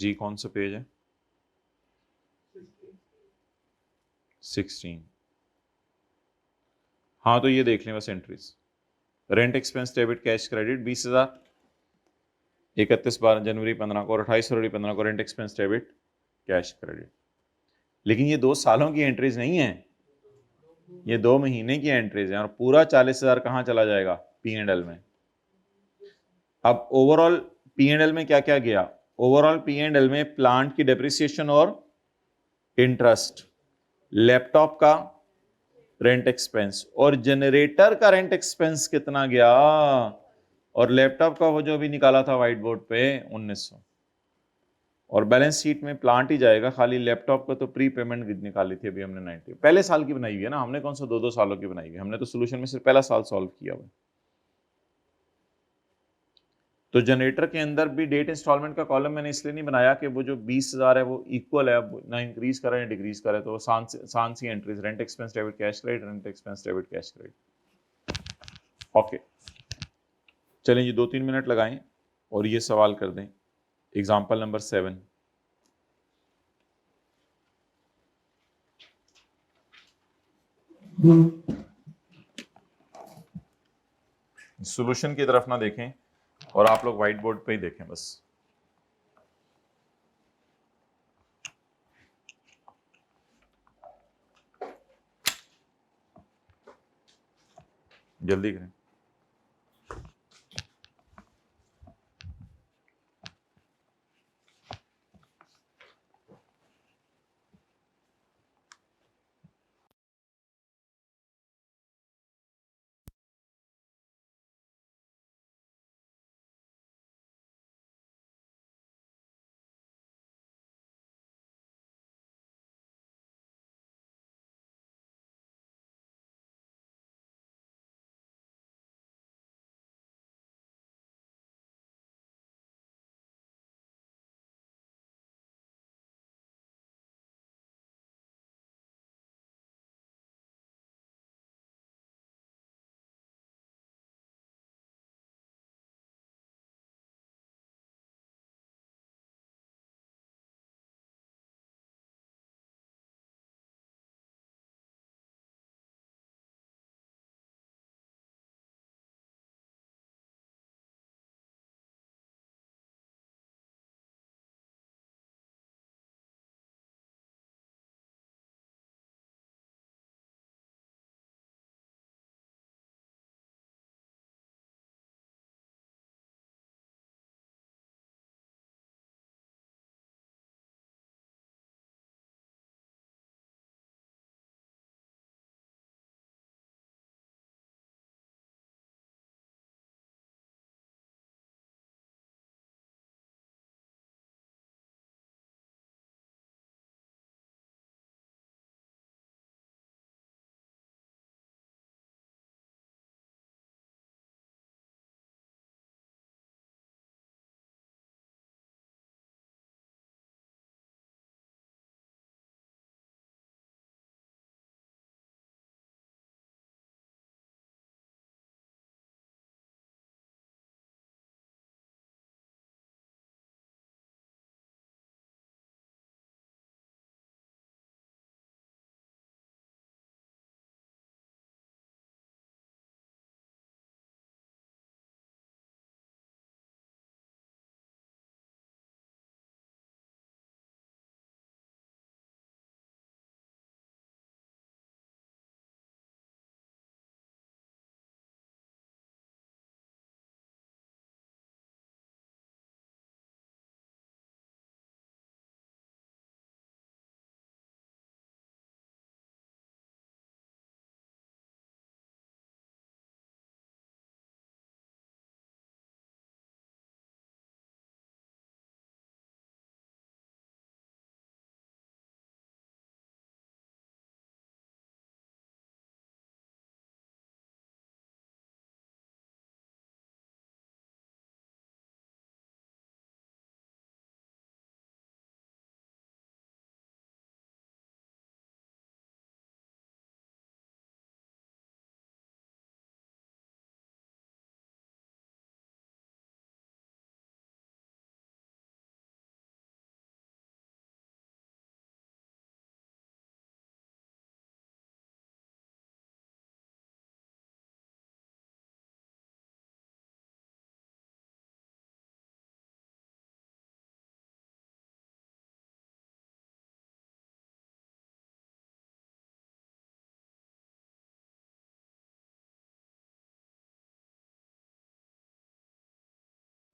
जी कौन सा पेज है, 16। हाँ तो ये देख लें बस entries, rent expense debit cash credit 20,000 31 जनवरी 15 को और 28 फरवरी 15 को rent expense debit cash credit. लेकिन ये 2 सालों की एंट्रीज नहीं है, ये 2 महीने की एंट्रीज हैं, और पूरा 40,000 कहाँ चला जाएगा, P&L में। अब ओवरऑल P&L में क्या क्या गया, ओवरऑल P&L में प्लांट की डेप्रिसिएशन और इंटरेस्ट, लैपटॉप का रेंट एक्सपेंस और जनरेटर का रेंट एक्सपेंस कितना गया, और लैपटॉप का वो जो भी निकाला था व्हाइट बोर्ड पे 1900, और बैलेंस शीट में प्लांट ही जाएगा, खाली लैपटॉप का तो प्री पेमेंट निकाली थी अभी हमने 90, पहले साल की बनाई हुई है ना हमने, कौन सा 2-2 सालों की बनाई हुई है, हमने तो सोल्यूशन में सिर्फ पहला साल सॉल्व किया हुआ। तो जनरेटर के अंदर भी डेट इंस्टॉलमेंट का कॉलम मैंने इसलिए नहीं बनाया कि वो जो 20,000 है वो इक्वल है, ना इंक्रीज करे ना डिक्रीज करे, तो सान सी entries, rent expense debit cash credit, rent expense debit cash credit. Okay, चलें जी 2-3 मिनट लगाएं और ये सवाल कर दें। एग्जाम्पल नंबर 7, सॉल्यूशन की तरफ ना देखें और आप लोग व्हाइट बोर्ड पे ही देखें बस। जल्दी करें।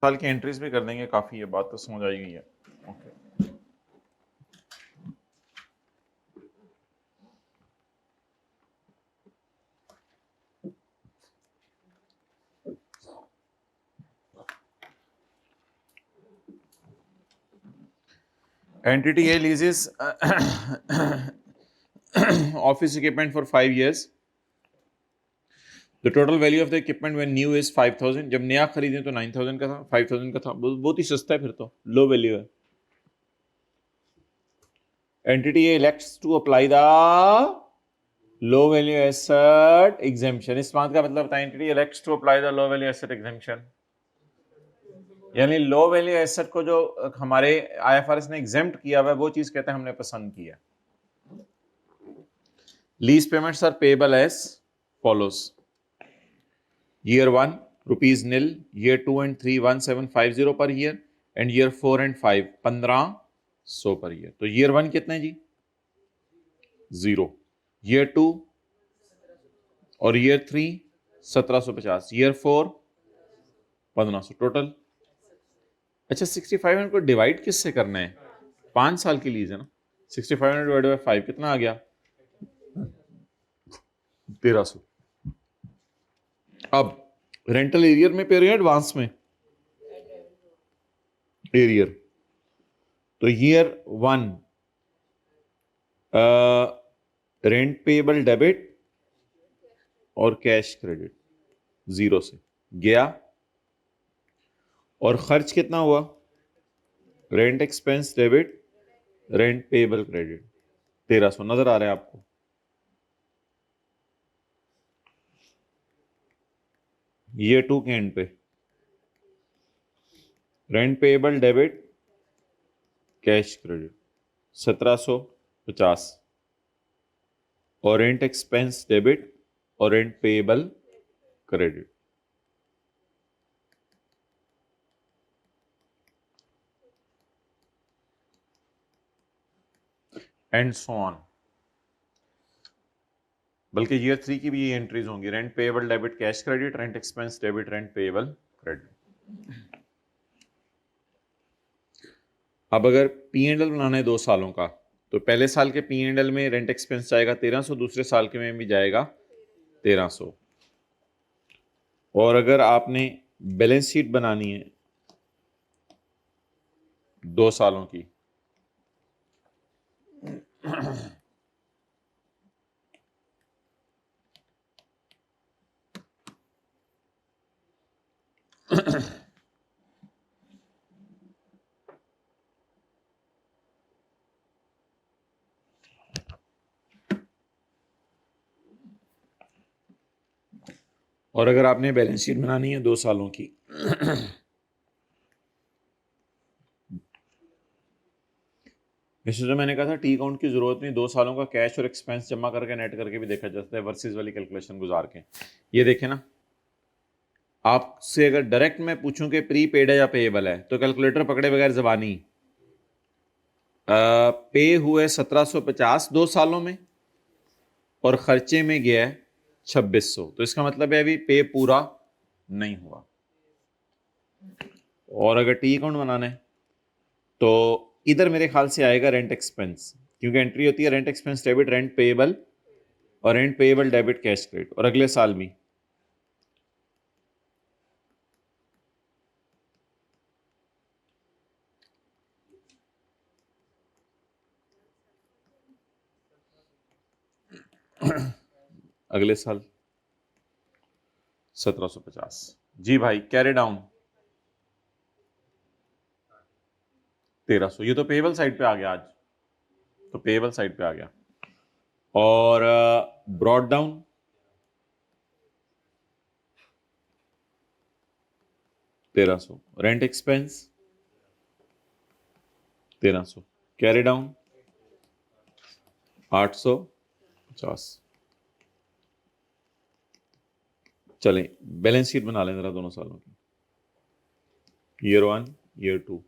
साल की एंट्रीज भी कर देंगे, काफी, ये बात तो समझ आई गई है। Okay, Entity A leases office equipment for 5 years. The total value of the equipment when new is 5,000. जब नया खरीदें तो 9,000 का था, 5,000 का था, बहुत ही सस्ता है, फिर तो लो वैल्यू है. Entity A elects to apply the low value asset exemption. इस बात का मतलब होता है entity elects to apply the low value asset exemption. यानी लो वैल्यू एसेट को जो हमारे आईएफआरएस ने एग्जेम्प्ट किया हुआ है वो चीज कहते हैं हमने पसंद किया. Lease payments are payable as follows. Year 1 rupees nil, year 2 and 3 1750 per year, and year 4 and 5 1500 per year. तो ईयर 1 कितने जी? 0. ईयर 2 और ईयर 3 1750, ईयर 4 1500, टोटल. अच्छा, 6500 को डिवाइड किससे करना है? 5 साल की लीज है ना. 6500 डिवाइड बाय 5 कितना आ गया? 1300. अब रेंटल एरियर में पे रहे हैं एडवांस में? एरियर. तो ईयर 1 रेंट पेएबल डेबिट और कैश क्रेडिट 0 से गया. और खर्च कितना हुआ? Rent expense debit, rent payable credit 1300. नजर आ रहा है आपको? ईयर 2 के एंड पे rent payable debit, cash credit 1750 और रेंट एक्सपेंस डेबिट और rent payable credit. And so on. बल्कि ईयर 3 की भी ये एंट्रीज होंगी. Rent payable debit cash credit, rent expense debit rent payable credit. अब अगर P&L बनाना है 2 सालों का, तो पहले साल के P&L में रेंट एक्सपेंस जाएगा 1300, दूसरे साल के में भी जाएगा 1300. और अगर आपने बैलेंस शीट बनानी है 2 सालों की, और अगर आपने बैलेंस शीट बनानी है 2 सालों की, वैसे तो मैंने कहा था टी अकाउंट की जरूरत नहीं, 2 सालों का कैश और एक्सपेंस जमा करके नेट करके भी देखा जा सकता है, वर्सेस वाली कैलकुलेशन गुजार के. ये देखें ना, आपसे अगर डायरेक्ट मैं पूछूं कि प्री पेड है या पेएबल है, तो कैलकुलेटर पकड़े बगैर जबानी पे हुए 1750 2 सालों में और खर्चे में गया है 2600. तो इसका मतलब है अभी पे पूरा नहीं हुआ. और अगर टी अकाउंट बनाना है तो इधर मेरे ख्याल से आएगा रेंट एक्सपेंस, क्योंकि एंट्री होती है rent expense debit rent payable और rent payable debit cash credit. और अगले साल भी अगले साल 1750. जी भाई, कैरी डाउन 1300. ये तो पेएबल साइड पे आ गया आज, तो पेएबल साइड पे आ गया. और brought down 1300, rent expense 1300, carry down 850. चलें बैलेंस शीट बना लें जरा दोनों सालों की. Year 1 year 2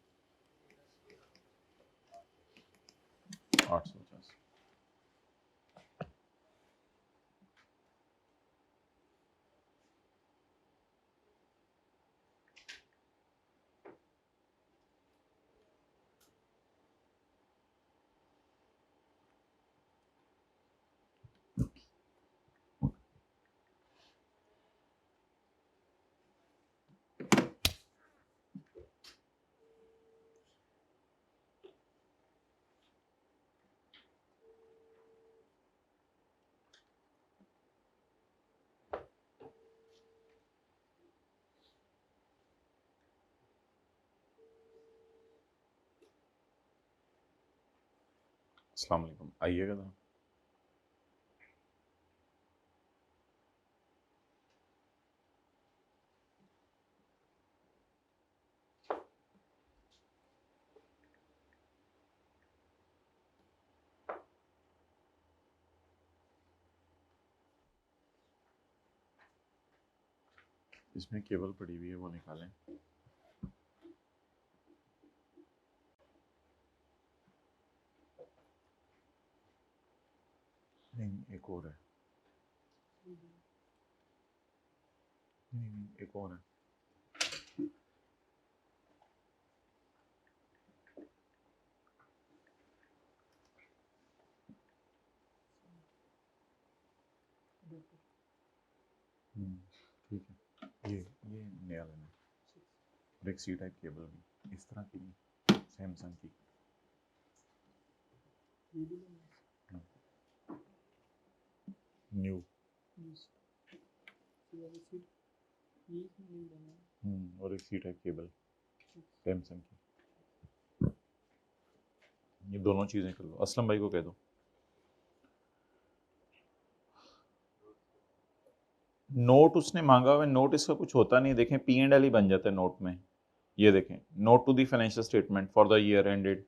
850. अस्सलाम वालेकुम, आइएगा जरा। इसमें केबल पड़ी हुई है, वो निकालें। नहीं, एक और है। नहीं, एक और है। ठीक है, ये नया लेना और एक सी टाइप केबल भी इस तरह की सैमसंग की। न्यू और एक सी टाइप केबल सैमसंग की। ये दोनों चीज़ें कर लो। असलम भाई को कह दो। नोट उसने मांगा हुआ है, नोट इसका कुछ होता नहीं, देखें P&L ही बन जाता है नोट में। ये देखें, note to the financial statement for the year ended,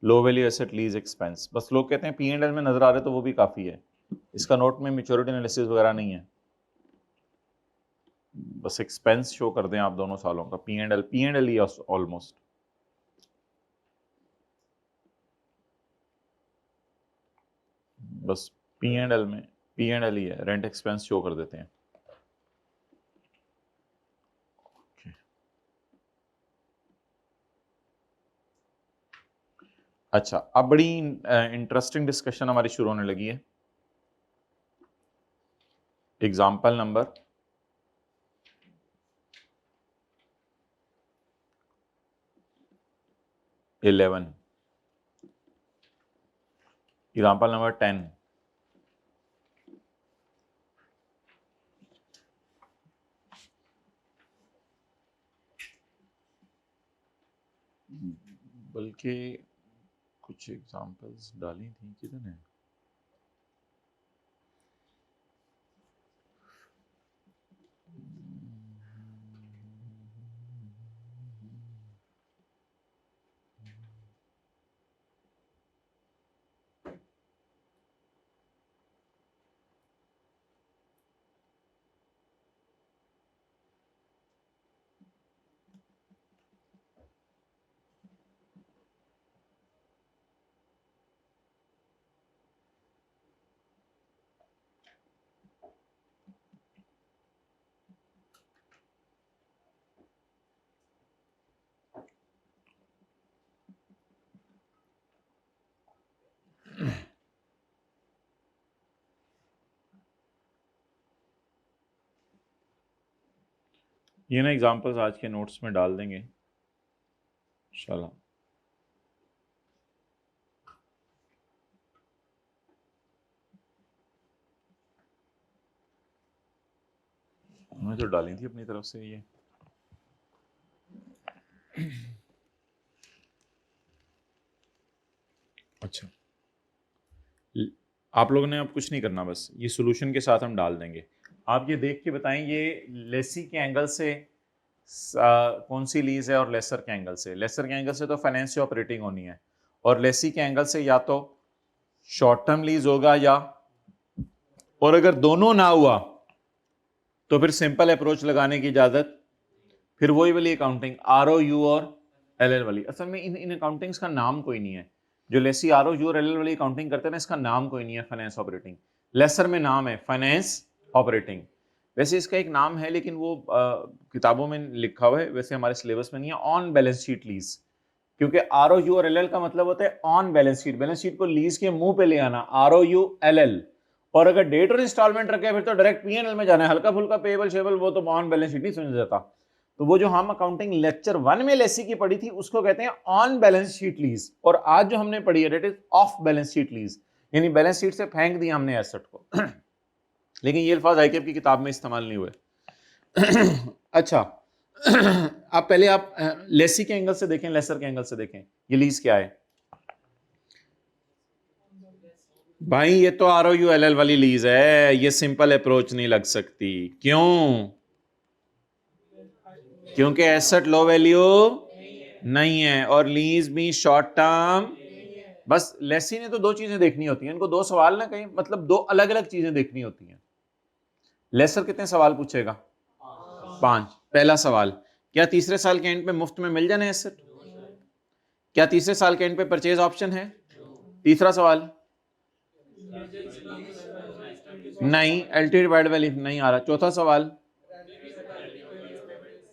low value asset lease expense. बस लोग कहते हैं P&L में नजर आ रहे तो वो भी काफ़ी है। इसका नोट में मैच्योरिटी एनालिसिस वगैरह नहीं है, बस एक्सपेंस शो कर दें आप दोनों सालों का। P&L ही ऑलमोस्ट। बस P&L में P&L ही है, रेंट एक्सपेंस शो कर देते हैं। अच्छा, अब बड़ी इंटरेस्टिंग डिस्कशन हमारी शुरू होने लगी है। एग्जाम्पल नंबर 11, एग्जाम्पल नंबर 10, बल्कि कुछ एग्जाम्पल्स डाली थी, किधर है? ये ना एग्जाम्पल्स आज के नोट्स में डाल देंगे इंशाल्लाह। मैं तो डाली थी अपनी तरफ से ये। अच्छा, आप लोगों ने अब कुछ नहीं करना, बस ये सॉल्यूशन के साथ हम डाल देंगे। आप ये देख के बताएं ये लेसी के एंगल से कौन सी लीज है और लेसर के एंगल से। लेसर के एंगल से तो फाइनेंस से ऑपरेटिंग होनी है, और लेसी के एंगल से या तो शॉर्ट टर्म लीज होगा या, और अगर दोनों ना हुआ तो फिर सिंपल अप्रोच लगाने की इजाजत, फिर वही वाली अकाउंटिंग ROU और LL वाली। असल में इन अकाउंटिंग्स का नाम कोई नहीं है। जो लेसी ROU और LL वाली अकाउंटिंग करते हैं ना, इसका नाम कोई नहीं है फाइनेंस ऑपरेटिंग। लेसर में नाम है फाइनेंस ऑपरेटिंग। वैसे इसका एक नाम है, लेकिन वो किताबों में लिखा हुआ है, वैसे हमारे सिलेबस में नहीं है। ऑन बैलेंस शीट लीज, क्योंकि ROU और LL का मतलब होता है on balance sheet. Balance sheet को लीज के मुंह पे ले आना, ROU LL। और अगर डेट और इंस्टॉलमेंट रखे फिर तो डायरेक्ट P&L में जाना है। हल्का फुल्का पेबल शेबल वो तो ऑन बैलेंस शीट नहीं समझा जाता। तो वो जो हम अकाउंटिंग लेक्चर 1 में लेसी की पढ़ी थी उसको कहते हैं ऑन बैलेंस शीट लीज, और आज जो हमने पढ़ी है that is off balance sheet lease, यानी बैलेंस शीट से फेंक दिया हमने एसेट को। लेकिन ये अल्फाज IKF की किताब में इस्तेमाल नहीं हुए। अच्छा, आप पहले आप लेसी के एंगल से देखें, लेसर के एंगल से देखें, ये लीज क्या है। भाई ये तो ROULL वाली लीज है, ये सिंपल अप्रोच नहीं लग सकती। क्यों? क्योंकि एसेट लो वैल्यू नहीं है और लीज भी शॉर्ट टर्म। बस लेसी ने तो दो चीजें देखनी होती हैं, इनको दो सवाल ना कहीं मतलब दो अलग अलग चीजें देखनी होती हैं। लेसर कितने सवाल पूछेगा? 5। पहला सवाल, क्या तीसरे साल के एंड पे मुफ्त में मिल जाने एसेट? क्या तीसरे साल के एंड पे परचेज ऑप्शन है? तीसरा सवाल, नहीं। एलटी डिवाइड बाय लीफ नहीं आ रहा। चौथा सवाल,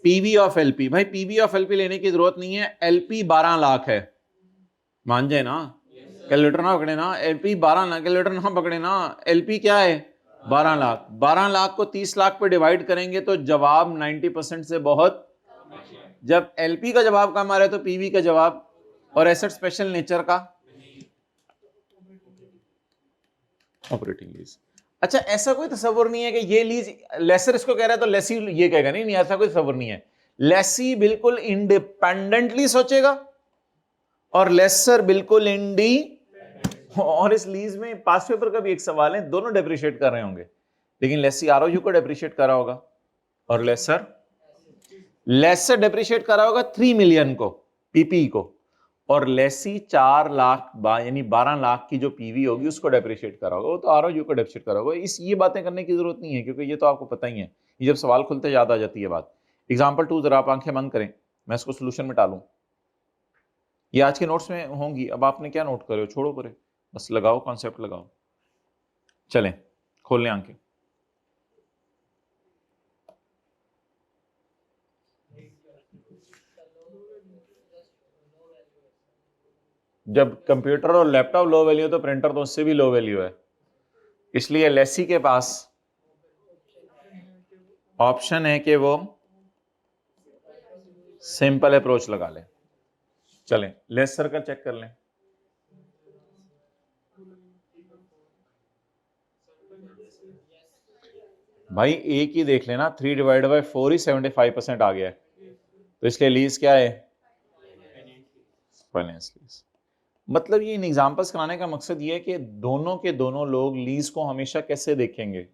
पीवी ऑफ एलपी। भाई पीवी ऑफ एलपी लेने की जरूरत नहीं है, एलपी 12 लाख है, मान जाए ना, कैलकुलेटर ना पकड़े ना, एलपी 12 लाख, कैलकुलेटर ना पकड़े ना, एलपी क्या है? 12 लाख। 12 लाख को 30 लाख पे डिवाइड करेंगे तो जवाब 90% से बहुत। जब एलपी का जवाब कम आ रहा है तो पीवी का जवाब, और एसेट स्पेशल नेचर का ऑपरेटिंग लीज। अच्छा, ऐसा कोई तस्वर नहीं है कि ये लीज लेसर इसको कह रहा है तो लेसी ये कहेगा? नहीं नहीं, ऐसा कोई तस्वर नहीं है। लेसी बिल्कुल इंडिपेंडेंटली सोचेगा और लेसर बिल्कुल इंडी। और इस लीज में पास पेपर का भी एक सवाल है, दोनों डेप्रिशिएट कर रहे होंगे, लेकिन लेसी ROU को डेप्रिशिएट कर रहा होगा और लेसर डेप्रिशिएट कर रहा होगा 3 मिलियन को, पीपी को, और लेसी 4 लाख यानी 12 लाख की जो पीवी होगी उसको डेप्रिशिएट करा होगा, वो तो ROU को डेप्रिशिएट करा होगा। ये बातें करने की जरूरत नहीं है क्योंकि ये तो आपको पता ही है, ये जब सवाल खुलते याद आ जाती है बात। एग्जाम्पल 2 जरा आप आंखें बंद करें, मैं इसको सोल्यूशन में डालूं। ये आज के नोट्स में होंगी, अब आपने क्या नोट करे हो छोड़ो परे, बस लगाओ कॉन्सेप्ट लगाओ। चलें खोल लें आंखें। जब कंप्यूटर और लैपटॉप लो वैल्यू है तो प्रिंटर तो उससे भी लो वैल्यू है, इसलिए लेसी के पास ऑप्शन है कि वो सिंपल अप्रोच लगा ले। चलें लेस सर्कल चेक कर लें। भाई एक ही देख लेना, 3 डिवाइड बाई 4 ही 75% आ गया है, तो इसलिए लीज क्या है? Finance lease. मतलब ये इन एग्जांपल्स कराने का मकसद ये है कि दोनों के दोनों लोग लीज को हमेशा कैसे देखेंगे?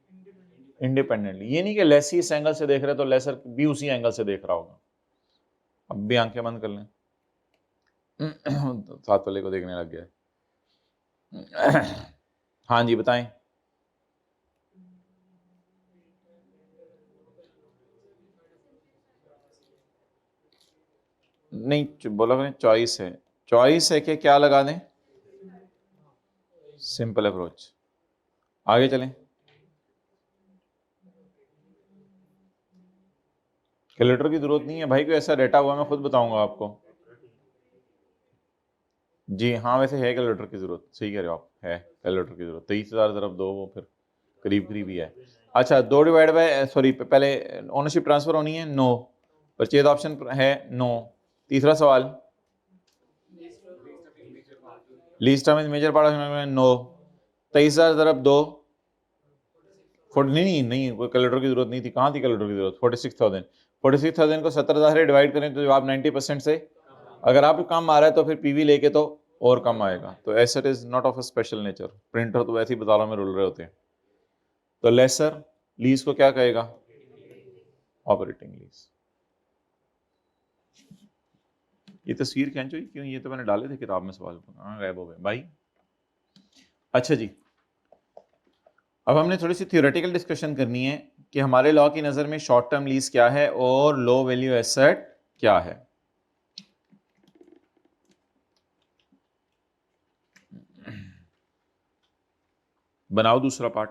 इंडिपेंडेंटली। ये नहीं कि लेसी इस एंगल से देख रहे तो लेसर भी उसी एंगल से देख रहा होगा। अब भी आंखें बंद कर लें। सात वाले को देखने लग गया। हाँ जी बताएं। नहीं बोला मैंने, चॉइस है। चॉइस है कि क्या लगा दें? Simple approach. आगे चलें। कैलकुलेटर की जरूरत नहीं है भाई, कोई ऐसा डेटा हुआ मैं खुद बताऊंगा आपको। जी हाँ, वैसे है कैलकुलेटर की जरूरत, सही कह रहे हो आप, है कैलकुलेटर की जरूरत। 23,000 तरफ दो, वो फिर करीब करीब ही है। अच्छा 2 डिवाइड बाय सॉरी पहले ओनरशिप ट्रांसफर होनी है, नो। परचेज ऑप्शन है, नो। तीसरा सवाल, lease term is major part of, no. 23,000 तरफ दो, नहीं नहीं कोई कैलकुलेटर की जरूरत नहीं थी, कहाँ थी कैलकुलेटर की जरूरत? 46,000 को 70,000 से डिवाइड करें तो जवाब 90% से, अगर आप कम आ रहा है तो फिर पीवी लेके तो और कम आएगा, तो asset is not of a special nature. Printer तो वैसे ही बाजारों में रुल रहे होते हैं। तो लेसर लीज को क्या कहेगा? Operating lease. ये तस्वीर खींचो क्यों? ये तो मैंने डाले थे किताब में सवाल, गायब हो गए भाई। अच्छा जी, अब हमने थोड़ी सी थियोरेटिकल डिस्कशन करनी है कि हमारे लॉ की नज़र में शॉर्ट टर्म लीज क्या है और लो वैल्यू एसेट क्या है। बनाओ दूसरा पार्ट।